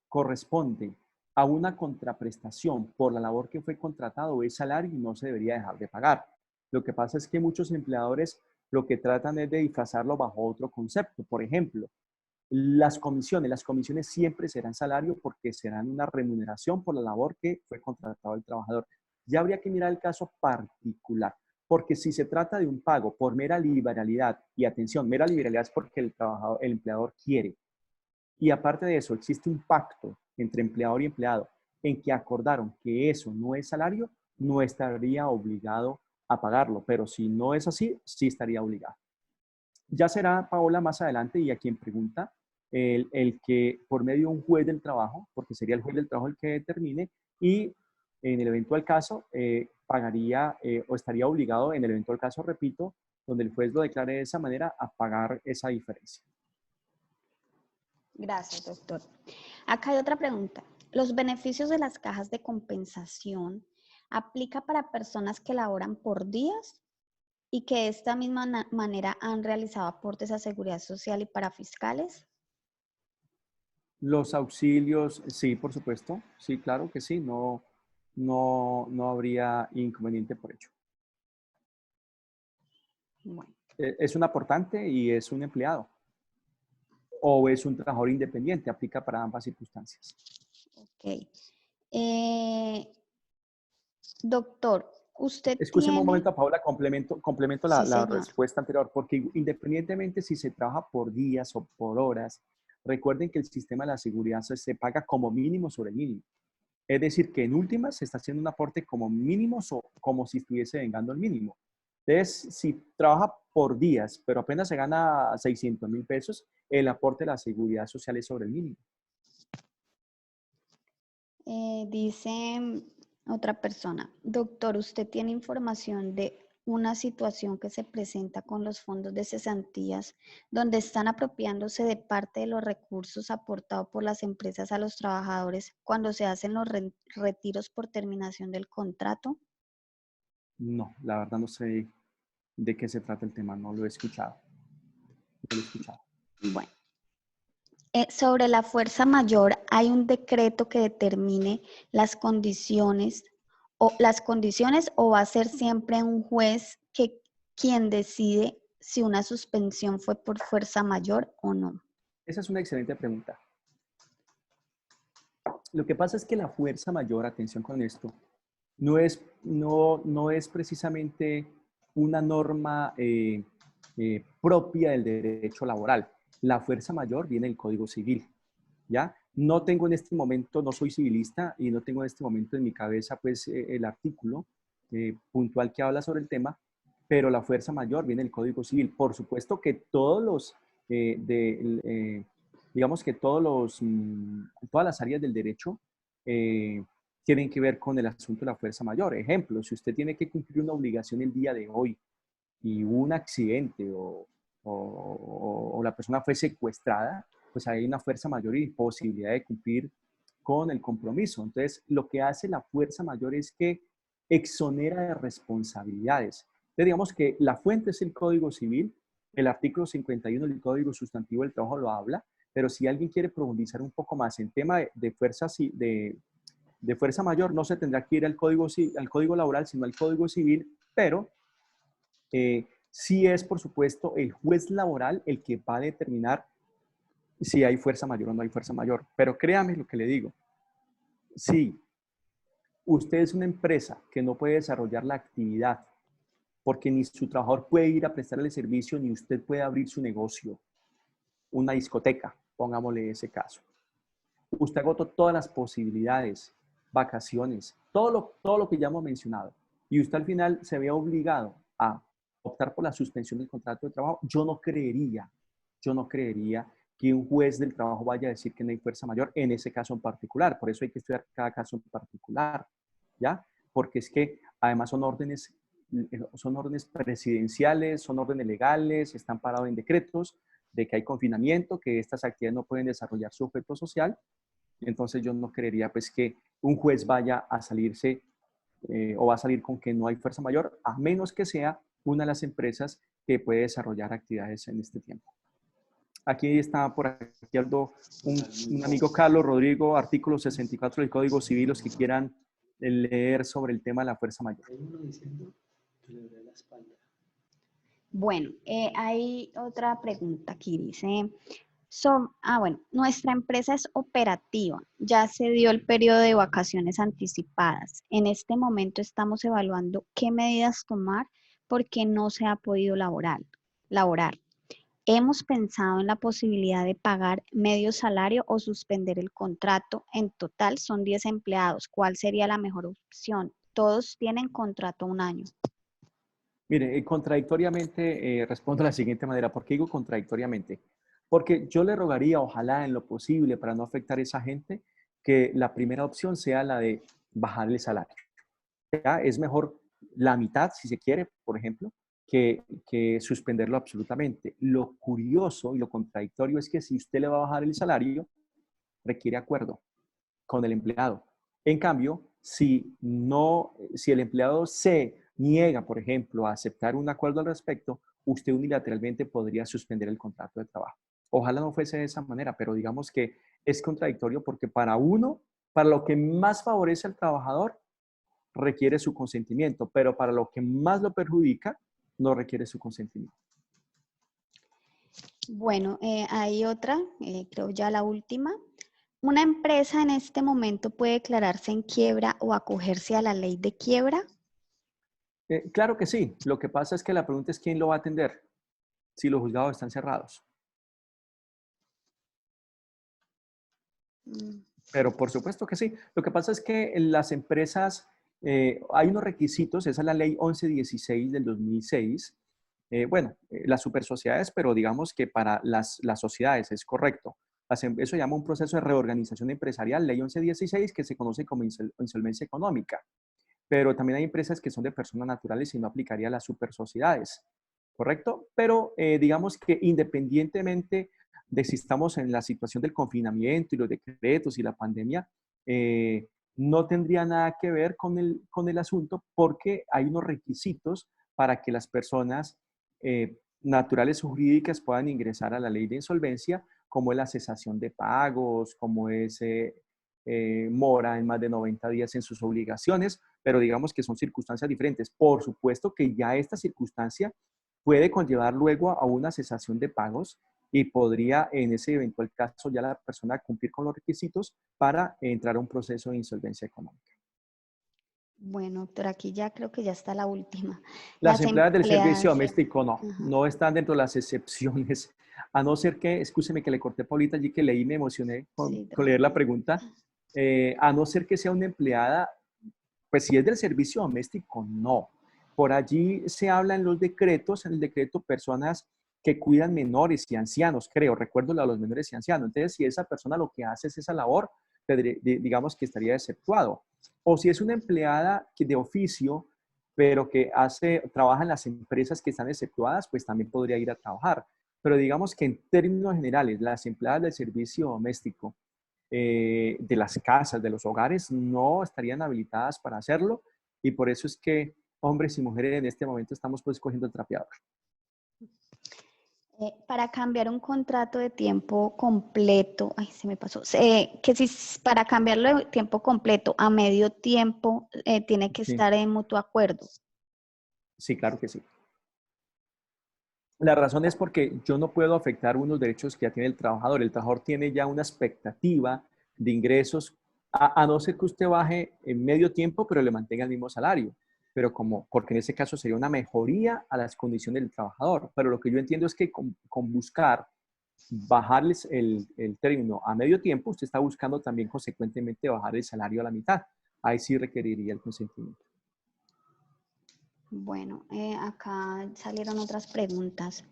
corresponde a una contraprestación por la labor que fue contratado, es salario y no se debería dejar de pagar. Lo que pasa es que muchos empleadores lo que tratan es de disfrazarlo bajo otro concepto. Por ejemplo, las comisiones siempre serán salario porque serán una remuneración por la labor que fue contratado el trabajador. Ya habría que mirar el caso particular, porque si se trata de un pago por mera liberalidad, y atención, mera liberalidad es porque el empleador quiere, y aparte de eso existe un pacto entre empleador y empleado en que acordaron que eso no es salario, no estaría obligado a pagarlo, pero si no es así, sí estaría obligado. Ya será Paola más adelante y a quien pregunta, el que por medio de un juez del trabajo, porque sería el juez del trabajo el que determine, y en el eventual caso pagaría o estaría obligado, en el eventual caso, repito, donde el juez lo declare de esa manera, a pagar esa diferencia. Gracias, doctor. Acá hay otra pregunta. ¿Los beneficios de las cajas de compensación aplica para personas que laboran por días y que de esta misma manera han realizado aportes a seguridad social y para fiscales? Los auxilios, sí, por supuesto, sí, claro que sí, no habría inconveniente por ello. Bueno, Es un aportante y es un empleado, o es un trabajador independiente, aplica para ambas circunstancias. ok. Doctor, usted Escúcheme un tiene... momento, Paola, complemento Sí, la señor. respuesta anterior, porque independientemente si se trabaja por días o por horas, recuerden que el sistema de la seguridad se paga como mínimo sobre el mínimo. Es decir, que en últimas se está haciendo un aporte como mínimo o como si estuviese vengando el mínimo. Entonces, si trabaja por días, pero apenas se gana 600.000 pesos, el aporte de la seguridad social es sobre el mínimo. Dice otra persona, doctor, ¿usted tiene información de una situación que se presenta con los fondos de cesantías donde están apropiándose de parte de los recursos aportados por las empresas a los trabajadores cuando se hacen los retiros por terminación del contrato? No, la verdad no sé de qué se trata el tema, no lo he escuchado. No lo he escuchado. Bueno, sobre la fuerza mayor hay un decreto que determine las condiciones o va a ser siempre un juez quien decide si una suspensión fue por fuerza mayor o no. Esa es una excelente pregunta. Lo que pasa es que la fuerza mayor, atención con esto, no es precisamente una norma propia del derecho laboral. La fuerza mayor viene del Código Civil, ¿ya? No tengo en este momento, no soy civilista y no tengo en este momento en mi cabeza pues el artículo puntual que habla sobre el tema, pero la fuerza mayor viene del Código Civil. Por supuesto que todos los, digamos que todas las áreas del derecho tienen que ver con el asunto de la fuerza mayor. Ejemplo, si usted tiene que cumplir una obligación el día de hoy y hubo un accidente o la persona fue secuestrada, pues hay una fuerza mayor y posibilidad de cumplir con el compromiso. Entonces, lo que hace la fuerza mayor es que exonera de responsabilidades. Entonces, digamos que la fuente es el Código Civil, el artículo 51 del Código Sustantivo del Trabajo lo habla, pero si alguien quiere profundizar un poco más en tema de fuerza mayor, no se tendrá que ir al código laboral, sino al Código Civil, pero sí es, por supuesto, el juez laboral el que va a determinar si hay fuerza mayor o no hay fuerza mayor. Pero créame lo que le digo. Si usted es una empresa que no puede desarrollar la actividad porque ni su trabajador puede ir a prestarle servicio, ni usted puede abrir su negocio, una discoteca, pongámosle ese caso. Usted agotó todas las posibilidades, vacaciones, todo lo que ya hemos mencionado, y usted al final se ve obligado a optar por la suspensión del contrato de trabajo. Yo no creería que un juez del trabajo vaya a decir que no hay fuerza mayor en ese caso en particular. Por eso hay que estudiar cada caso en particular, ¿ya? Porque es que además son órdenes presidenciales, son órdenes legales, están parados en decretos de que hay confinamiento, que estas actividades no pueden desarrollar su objeto social. Entonces yo no creería pues que un juez vaya a salirse o va a salir con que no hay fuerza mayor, a menos que sea una de las empresas que puede desarrollar actividades en este tiempo. Aquí está por aquí un amigo Carlos Rodrigo, artículo 64 del Código Civil, los que quieran leer sobre el tema de la fuerza mayor. Bueno, hay otra pregunta aquí, dice, bueno, nuestra empresa es operativa, ya se dio el periodo de vacaciones anticipadas. En este momento estamos evaluando qué medidas tomar porque no se ha podido laborar. Hemos pensado en la posibilidad de pagar medio salario o suspender el contrato. En total son 10 empleados. ¿Cuál sería la mejor opción? Todos tienen contrato 1 año. Mire, contradictoriamente respondo de la siguiente manera. ¿Por qué digo contradictoriamente? Porque yo le rogaría, ojalá en lo posible, para no afectar a esa gente, que la primera opción sea la de bajar el salario. ¿Ya? Es mejor la mitad, si se quiere, por ejemplo, que suspenderlo absolutamente. Lo curioso y lo contradictorio es que si usted le va a bajar el salario, requiere acuerdo con el empleado. En cambio, si el empleado se niega, por ejemplo, a aceptar un acuerdo al respecto, usted unilateralmente podría suspender el contrato de trabajo. Ojalá no fuese de esa manera, pero digamos que es contradictorio porque para lo que más favorece al trabajador, requiere su consentimiento, pero para lo que más lo perjudica, no requiere su consentimiento. Bueno, hay otra, creo ya la última. ¿Una empresa en este momento puede declararse en quiebra o acogerse a la ley de quiebra? Claro que sí. Lo que pasa es que la pregunta es quién lo va a atender si los juzgados están cerrados. Pero por supuesto que sí. Lo que pasa es que en las empresas hay unos requisitos, esa es la ley 1116 del 2006. Las supersociedades, pero digamos que para las sociedades es correcto. Eso se llama un proceso de reorganización empresarial, ley 1116, que se conoce como insolvencia económica. Pero también hay empresas que son de personas naturales y no aplicaría a las supersociedades, ¿correcto? Pero digamos que independientemente de si estamos en la situación del confinamiento y los decretos y la pandemia, no tendría nada que ver con el asunto porque hay unos requisitos para que las personas naturales o jurídicas puedan ingresar a la ley de insolvencia, como es la cesación de pagos, como es mora en más de 90 días en sus obligaciones, pero digamos que son circunstancias diferentes. Por supuesto que ya esta circunstancia puede conllevar luego a una cesación de pagos y podría en ese eventual caso ya la persona cumplir con los requisitos para entrar a un proceso de insolvencia económica. Bueno, doctor, aquí ya creo que ya está la última. Las Las empleadas del servicio empleadas. doméstico no están dentro de las excepciones, a no ser que, escúcheme que le corté Paulita allí que leí y me emocioné con leer la pregunta, a no ser que sea una empleada, pues si es del servicio doméstico, no. Por allí se habla en los decretos, en el decreto, personas que cuidan menores y ancianos, creo, recuerdo a los menores y ancianos. Entonces, si esa persona lo que hace es esa labor, digamos que estaría exceptuado. O si es una empleada de oficio, pero que trabaja en las empresas que están exceptuadas, pues también podría ir a trabajar. Pero digamos que en términos generales, las empleadas del servicio doméstico, de las casas, de los hogares, no estarían habilitadas para hacerlo y por eso es que hombres y mujeres en este momento estamos pues cogiendo el trapeador. Para cambiar un contrato de tiempo completo, ay, se me pasó, que si para cambiarlo de tiempo completo a medio tiempo tiene que estar en mutuo acuerdo. Sí, claro que sí. La razón es porque yo no puedo afectar unos derechos que ya tiene el trabajador. El trabajador tiene ya una expectativa de ingresos, a no ser que usted baje en medio tiempo, pero le mantenga el mismo salario. Pero porque en ese caso sería una mejoría a las condiciones del trabajador. Pero lo que yo entiendo es que con buscar bajarles el término a medio tiempo, usted está buscando también consecuentemente bajar el salario a la mitad. Ahí sí requeriría el consentimiento. Bueno, acá salieron otras preguntas.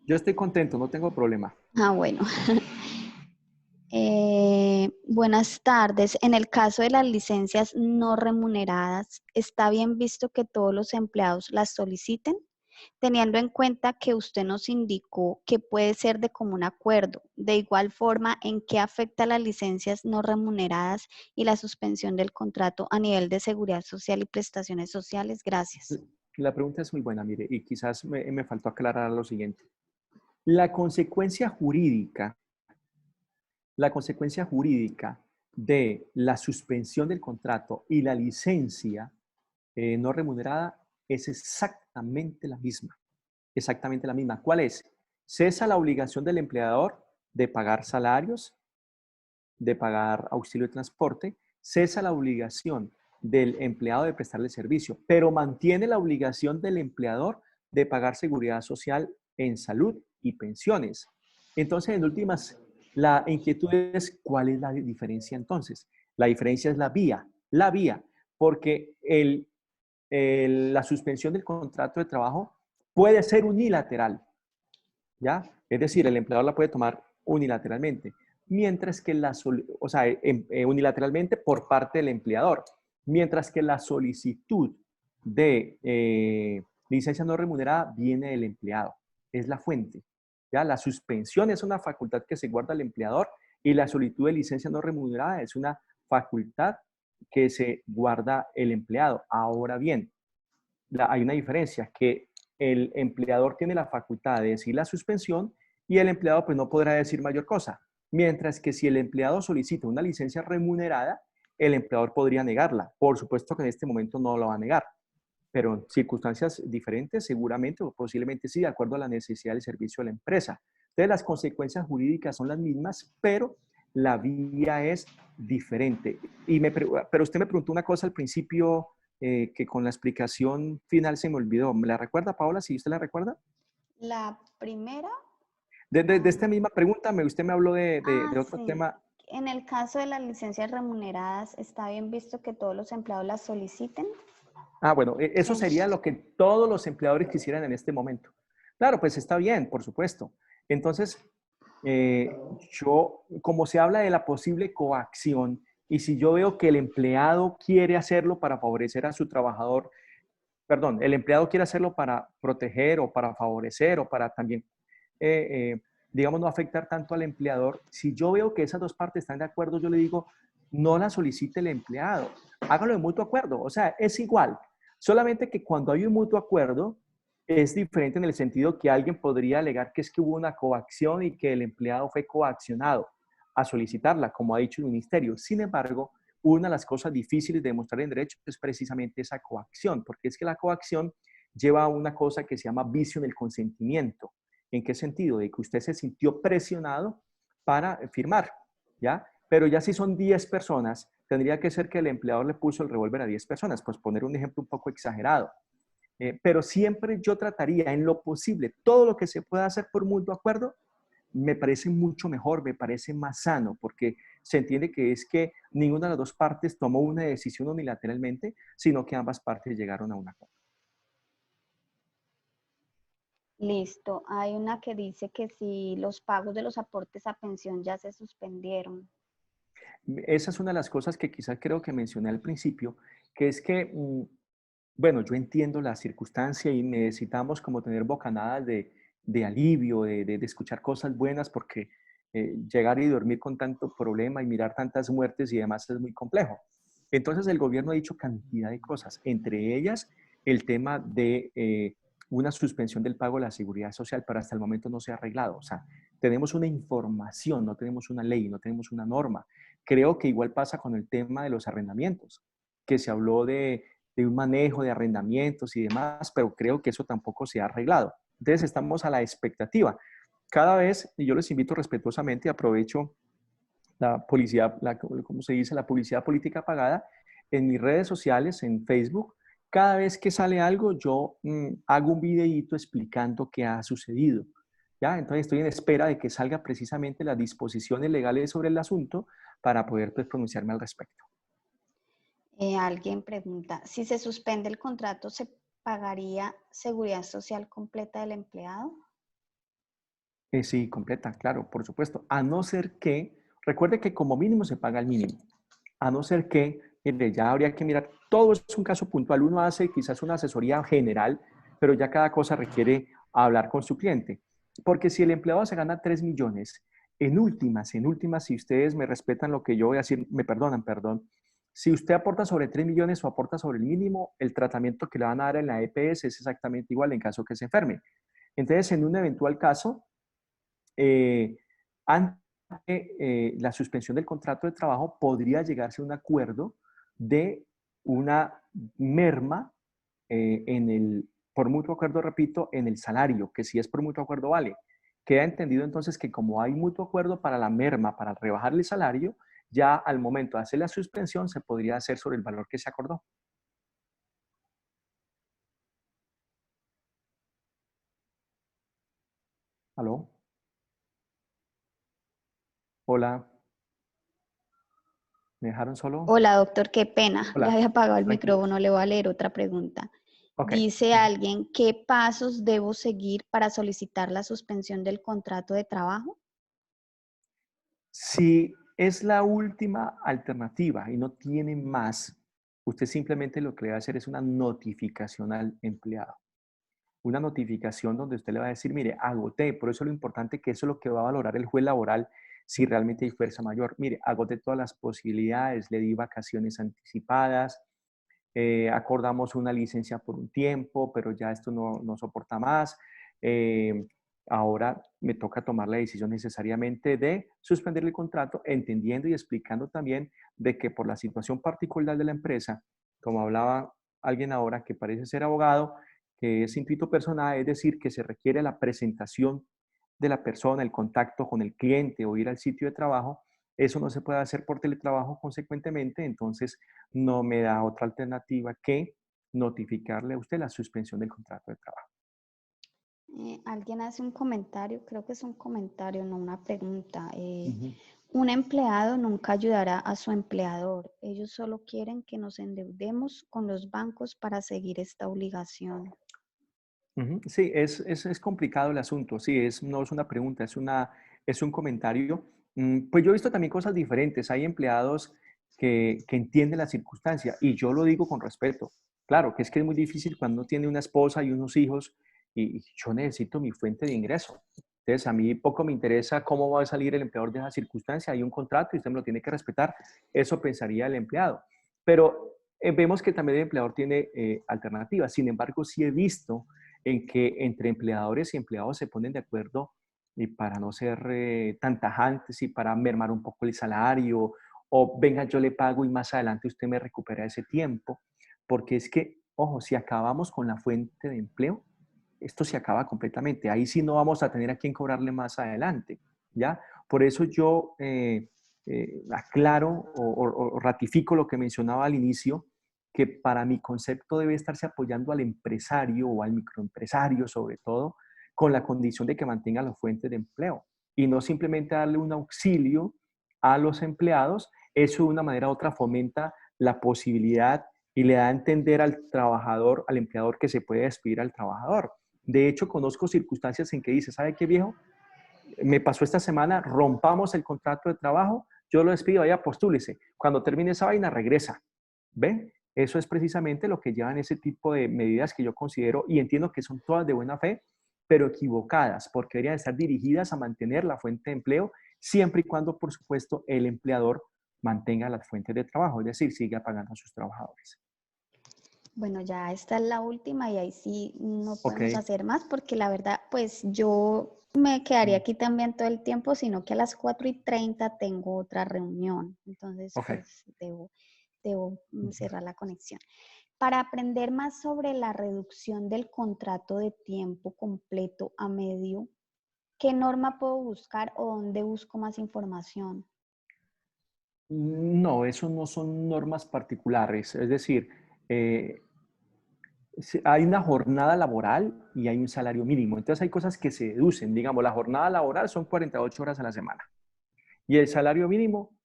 Yo estoy contento, no tengo problema. Bueno. Buenas tardes. En el caso de las licencias no remuneradas, ¿está bien visto que todos los empleados las soliciten? teniendo en cuenta que usted nos indicó que puede ser de común acuerdo. De igual forma, ¿en qué afecta las licencias no remuneradas y la suspensión del contrato a nivel de seguridad social y prestaciones sociales? Gracias. La pregunta es muy buena, mire, y quizás me faltó aclarar lo siguiente. La consecuencia jurídica, la consecuencia jurídica de la suspensión del contrato y la licencia no remunerada es exactamente la misma. Exactamente la misma. ¿Cuál es? Cesa la obligación del empleador de pagar salarios, de pagar auxilio de transporte, cesa la obligación del empleado de prestarle servicio, pero mantiene la obligación del empleador de pagar seguridad social en salud y pensiones. Entonces, en últimas, la inquietud es, ¿cuál es la diferencia entonces? La diferencia es la vía, porque la suspensión del contrato de trabajo puede ser unilateral, ¿ya? Es decir, el empleador la puede tomar unilateralmente, mientras que unilateralmente por parte del empleador, mientras que la solicitud de licencia no remunerada viene del empleado, es la fuente, ¿ya? La suspensión es una facultad que se guarda el empleador y la solicitud de licencia no remunerada es una facultad que se guarda el empleado. Ahora bien, hay una diferencia, que el empleador tiene la facultad de decir la suspensión y el empleado pues no podrá decir mayor cosa. Mientras que si el empleado solicita una licencia remunerada, el empleador podría negarla. Por supuesto que en este momento no lo va a negar, pero en circunstancias diferentes seguramente o posiblemente sí, de acuerdo a la necesidad del servicio de la empresa. Entonces las consecuencias jurídicas son las mismas, pero la vía es diferente. Pero usted me preguntó una cosa al principio que con la explicación final se me olvidó. ¿Me la recuerda, Paola? Si usted la recuerda. La primera. De esta misma pregunta, usted me habló de otro Sí. tema. En el caso de las licencias remuneradas, ¿está bien visto que todos los empleados las soliciten? Bueno, eso Sí. sería lo que todos los empleadores quisieran en este momento. Claro, pues está bien, por supuesto. Entonces, como se habla de la posible coacción, y si yo veo que el empleado quiere hacerlo para favorecer a su trabajador, perdón, el empleado quiere hacerlo para proteger o para favorecer o para también, digamos, no afectar tanto al empleador, si yo veo que esas dos partes están de acuerdo, yo le digo, no la solicite el empleado, hágalo de mutuo acuerdo, o sea, es igual, solamente que cuando hay un mutuo acuerdo, es diferente en el sentido que alguien podría alegar que es que hubo una coacción y que el empleado fue coaccionado a solicitarla, como ha dicho el ministerio. Sin embargo, una de las cosas difíciles de demostrar en derecho es precisamente esa coacción, porque es que la coacción lleva a una cosa que se llama vicio del consentimiento. ¿En qué sentido? De que usted se sintió presionado para firmar, ¿ya? Pero ya si son 10 personas, tendría que ser que el empleador le puso el revólver a 10 personas, pues poner un ejemplo un poco exagerado. Pero siempre yo trataría en lo posible, todo lo que se pueda hacer por mutuo acuerdo, me parece mucho mejor, me parece más sano, porque se entiende que es que ninguna de las dos partes tomó una decisión unilateralmente, sino que ambas partes llegaron a un acuerdo. Listo. Hay una que dice que si los pagos de los aportes a pensión ya se suspendieron. Esa es una de las cosas que quizás creo que mencioné al principio, que es que, bueno, yo entiendo la circunstancia y necesitamos como tener bocanadas de alivio, de escuchar cosas buenas, porque llegar y dormir con tanto problema y mirar tantas muertes y demás es muy complejo. Entonces el gobierno ha dicho cantidad de cosas, entre ellas el tema de una suspensión del pago de la seguridad social, pero hasta el momento no se ha arreglado. O sea, tenemos una información, no tenemos una ley, no tenemos una norma. Creo que igual pasa con el tema de los arrendamientos, que se habló de un manejo de arrendamientos y demás, pero creo que eso tampoco se ha arreglado. Entonces estamos a la expectativa. Cada vez, y yo les invito respetuosamente, aprovecho la publicidad, ¿cómo se dice? La publicidad política pagada en mis redes sociales, en Facebook. Cada vez que sale algo, yo hago un videíto explicando qué ha sucedido. ¿Ya? Entonces estoy en espera de que salga precisamente las disposiciones legales sobre el asunto para poder pues, pronunciarme al respecto. Alguien pregunta, si se suspende el contrato, ¿se pagaría seguridad social completa del empleado? Sí, completa, claro, por supuesto. A no ser que, recuerde que como mínimo se paga el mínimo. A no ser que, ya habría que mirar, todo es un caso puntual. Uno hace quizás una asesoría general pero ya cada cosa requiere hablar con su cliente. Porque si el empleado se gana 3 millones, en últimas, si ustedes me respetan lo que yo voy a decir, me perdonan, perdón, si usted aporta sobre 3 millones o aporta sobre el mínimo, el tratamiento que le van a dar en la EPS es exactamente igual en caso que se enferme. Entonces, en un eventual caso, ante la suspensión del contrato de trabajo, podría llegarse a un acuerdo de una merma por mutuo acuerdo, repito, en el salario, que si es por mutuo acuerdo vale. Queda entendido entonces que como hay mutuo acuerdo para la merma, para rebajar el salario, ya al momento de hacer la suspensión se podría hacer sobre el valor que se acordó. ¿Aló? Hola, ¿me dejaron solo? Hola, doctor, qué pena. Le Hola, había apagado el tranquilo. micrófono. Le voy a leer otra pregunta. Ok. Dice alguien, ¿qué pasos debo seguir para solicitar la suspensión del contrato de trabajo? Si es la última alternativa y no tiene más, usted simplemente lo que le va a hacer es una notificación al empleado. Una notificación donde usted le va a decir, mire, agoté, por eso lo importante que eso es lo que va a valorar el juez laboral si realmente hay fuerza mayor. Mire, agoté todas las posibilidades, le di vacaciones anticipadas, acordamos una licencia por un tiempo, pero ya esto no soporta más. Eh, Ahora me toca tomar la decisión necesariamente de suspender el contrato, entendiendo y explicando también de que por la situación particular de la empresa, como hablaba alguien ahora que parece ser abogado, que es intuito personal, es decir, que se requiere la presentación de la persona, el contacto con el cliente o ir al sitio de trabajo, eso no se puede hacer por teletrabajo consecuentemente, entonces no me da otra alternativa que notificarle a usted la suspensión del contrato de trabajo. Alguien hace un comentario, creo que es un comentario, no una pregunta. Ujú. Un empleado nunca ayudará a su empleador. Ellos solo quieren que nos endeudemos con los bancos para seguir esta obligación. Ujú. Sí, es complicado el asunto, sí, no es una pregunta, es un comentario. Pues yo he visto también cosas diferentes, hay empleados que entienden la circunstancia y yo lo digo con respeto. Claro, que es muy difícil cuando uno tiene una esposa y unos hijos y yo necesito mi fuente de ingreso. Entonces, a mí poco me interesa cómo va a salir el empleador de esa circunstancia, hay un contrato y usted me lo tiene que respetar, eso pensaría el empleado. Pero vemos que también el empleador tiene alternativas, sin embargo, sí he visto en que entre empleadores y empleados se ponen de acuerdo y para no ser tan tajantes y para mermar un poco el salario o venga yo le pago y más adelante usted me recupera ese tiempo, porque es que, ojo, si acabamos con la fuente de empleo, esto se acaba completamente. Ahí sí no vamos a tener a quién cobrarle más adelante, ¿ya? Por eso yo aclaro o ratifico lo que mencionaba al inicio, que para mi concepto debe estarse apoyando al empresario o al microempresario sobre todo, con la condición de que mantenga las fuentes de empleo y no simplemente darle un auxilio a los empleados. Eso de una manera u otra fomenta la posibilidad y le da a entender al trabajador, al empleador, que se puede despedir al trabajador. De hecho, conozco circunstancias en que dice, ¿sabe qué, viejo? Me pasó esta semana, rompamos el contrato de trabajo, yo lo despido, vaya, postúlese. Cuando termine esa vaina, regresa. ¿Ven? Eso es precisamente lo que llevan ese tipo de medidas que yo considero y entiendo que son todas de buena fe, pero equivocadas, porque deberían estar dirigidas a mantener la fuente de empleo, siempre y cuando, por supuesto, el empleador mantenga las fuentes de trabajo, es decir, siga pagando a sus trabajadores. Bueno, ya esta es la última y ahí sí no Ok. podemos hacer más porque la verdad, pues yo me quedaría Mm. aquí también todo el tiempo, sino que a las 4:30 tengo otra reunión. Entonces, Ok. pues debo cerrar la conexión. Para aprender más sobre la reducción del contrato de tiempo completo a medio, ¿qué norma puedo buscar o dónde busco más información? No, eso no son normas particulares. Es decir, eh, hay una jornada laboral y hay un salario mínimo. Entonces hay cosas que se deducen. Digamos, la jornada laboral son 48 horas a la semana. Y el salario mínimo,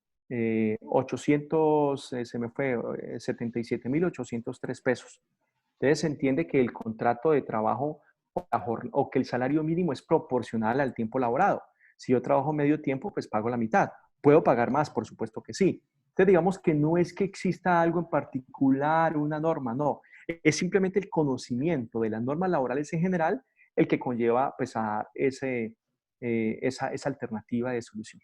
800, se me fue, 77.803 pesos. Entonces se entiende que el contrato de trabajo o que el salario mínimo es proporcional al tiempo laborado. Si yo trabajo medio tiempo, pues pago la mitad. ¿Puedo pagar más? Por supuesto que sí. Entonces digamos que no es que exista algo en particular, una norma, no. Es simplemente el conocimiento de las normas laborales en general el que conlleva pues, a esa alternativa de solución.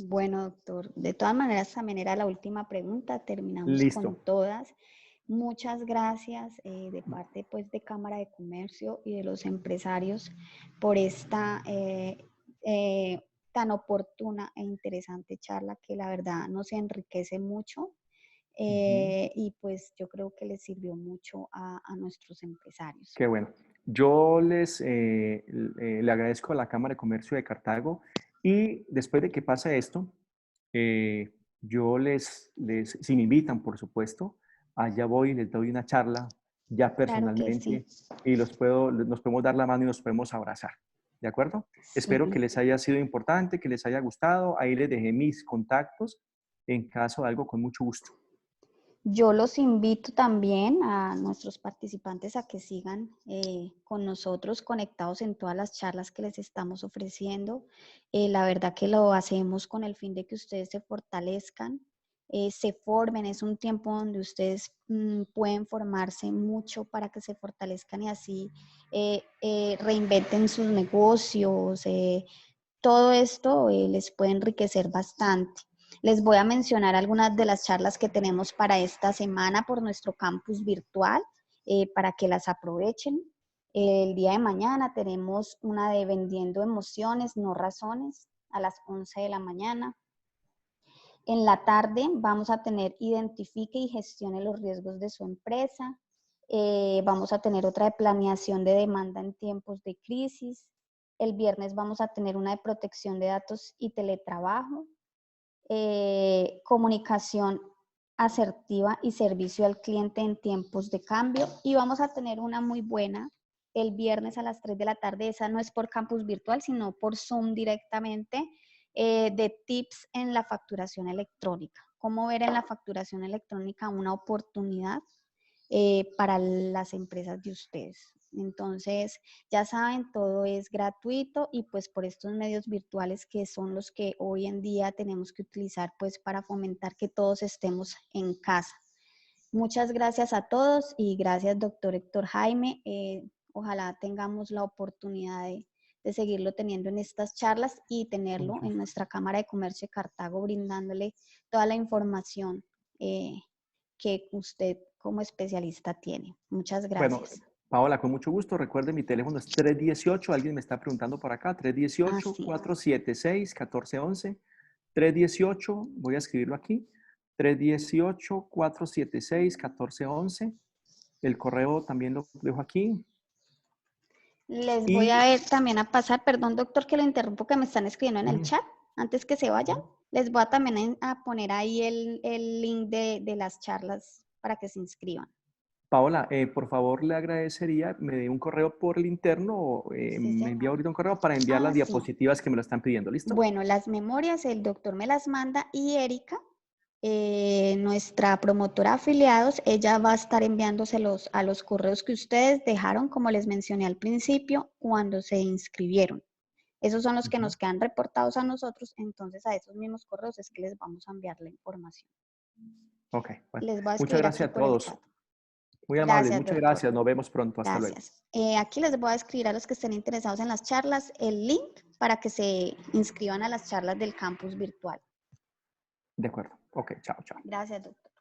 Bueno, doctor, de todas maneras también era la última pregunta, terminamos Listo. con todas. Muchas gracias de parte pues de Cámara de Comercio y de los empresarios por esta tan oportuna e interesante charla que la verdad nos enriquece mucho y pues yo creo que les sirvió mucho a nuestros empresarios. Qué bueno. Yo le agradezco a la Cámara de Comercio de Cartago y después de que pase esto, yo si me invitan, por supuesto, allá voy y les doy una charla ya Claro que sí. personalmente y nos podemos dar la mano y nos podemos abrazar. ¿De acuerdo? Espero que Sí. les haya sido importante, que les haya gustado. Ahí les dejé mis contactos en caso de algo, con mucho gusto. Yo los invito también a nuestros participantes a que sigan con nosotros conectados en todas las charlas que les estamos ofreciendo. La verdad que lo hacemos con el fin de que ustedes se fortalezcan, se formen. Es un tiempo donde ustedes pueden formarse mucho para que se fortalezcan y así reinventen sus negocios. Todo esto les puede enriquecer bastante. Les voy a mencionar algunas de las charlas que tenemos para esta semana por nuestro campus virtual para que las aprovechen. El día de mañana tenemos una de Vendiendo Emociones, no Razones, a las 11 de la mañana. En la tarde vamos a tener Identifique y gestione los riesgos de su empresa. Vamos a tener otra de Planeación de demanda en tiempos de crisis. El viernes vamos a tener una de Protección de datos y teletrabajo. Comunicación asertiva y servicio al cliente en tiempos de cambio. Y vamos a tener una muy buena el viernes a las 3 de la tarde. Esa no es por campus virtual, sino por Zoom directamente, de tips en la facturación electrónica. Cómo ver en la facturación electrónica una oportunidad para las empresas de ustedes. Entonces, ya saben, todo es gratuito y pues por estos medios virtuales que son los que hoy en día tenemos que utilizar pues para fomentar que todos estemos en casa. Muchas gracias a todos y gracias, doctor Héctor Jaime. Ojalá tengamos la oportunidad de seguirlo teniendo en estas charlas y tenerlo en nuestra Cámara de Comercio de Cartago, brindándole toda la información que usted como especialista tiene. Muchas gracias. Bueno, Paola, con mucho gusto. Recuerde, mi teléfono es 318. Alguien me está preguntando por acá. 318-476-1411. 318, voy a escribirlo aquí. 318-476-1411. El correo también lo dejo aquí. Les voy a ver también a pasar, perdón doctor que lo interrumpo, que me están escribiendo en el chat, antes que se vayan. Les voy a también a poner ahí el link de las charlas para que se inscriban. Paola, por favor le agradecería, me dé un correo por el interno o Sí, me envía señor. ahorita un correo para enviar las Sí. diapositivas que me lo están pidiendo. ¿Listo? Bueno, las memorias el doctor me las manda y Erika, nuestra promotora afiliados, ella va a estar enviándoselos a los correos que ustedes dejaron, como les mencioné al principio, cuando se inscribieron. Esos son los que nos quedan reportados a nosotros, entonces a esos mismos correos es que les vamos a enviar la información. Ok, bueno. Les voy a Muchas escribir gracias aquí a por el todos. chat. Muy amables, Gracias, muchas doctor. gracias. Nos vemos pronto. Hasta luego. Gracias. Aquí les voy a escribir a los que estén interesados en las charlas el link para que se inscriban a las charlas del campus virtual. De acuerdo. Ok, chao, chao. Gracias, doctor.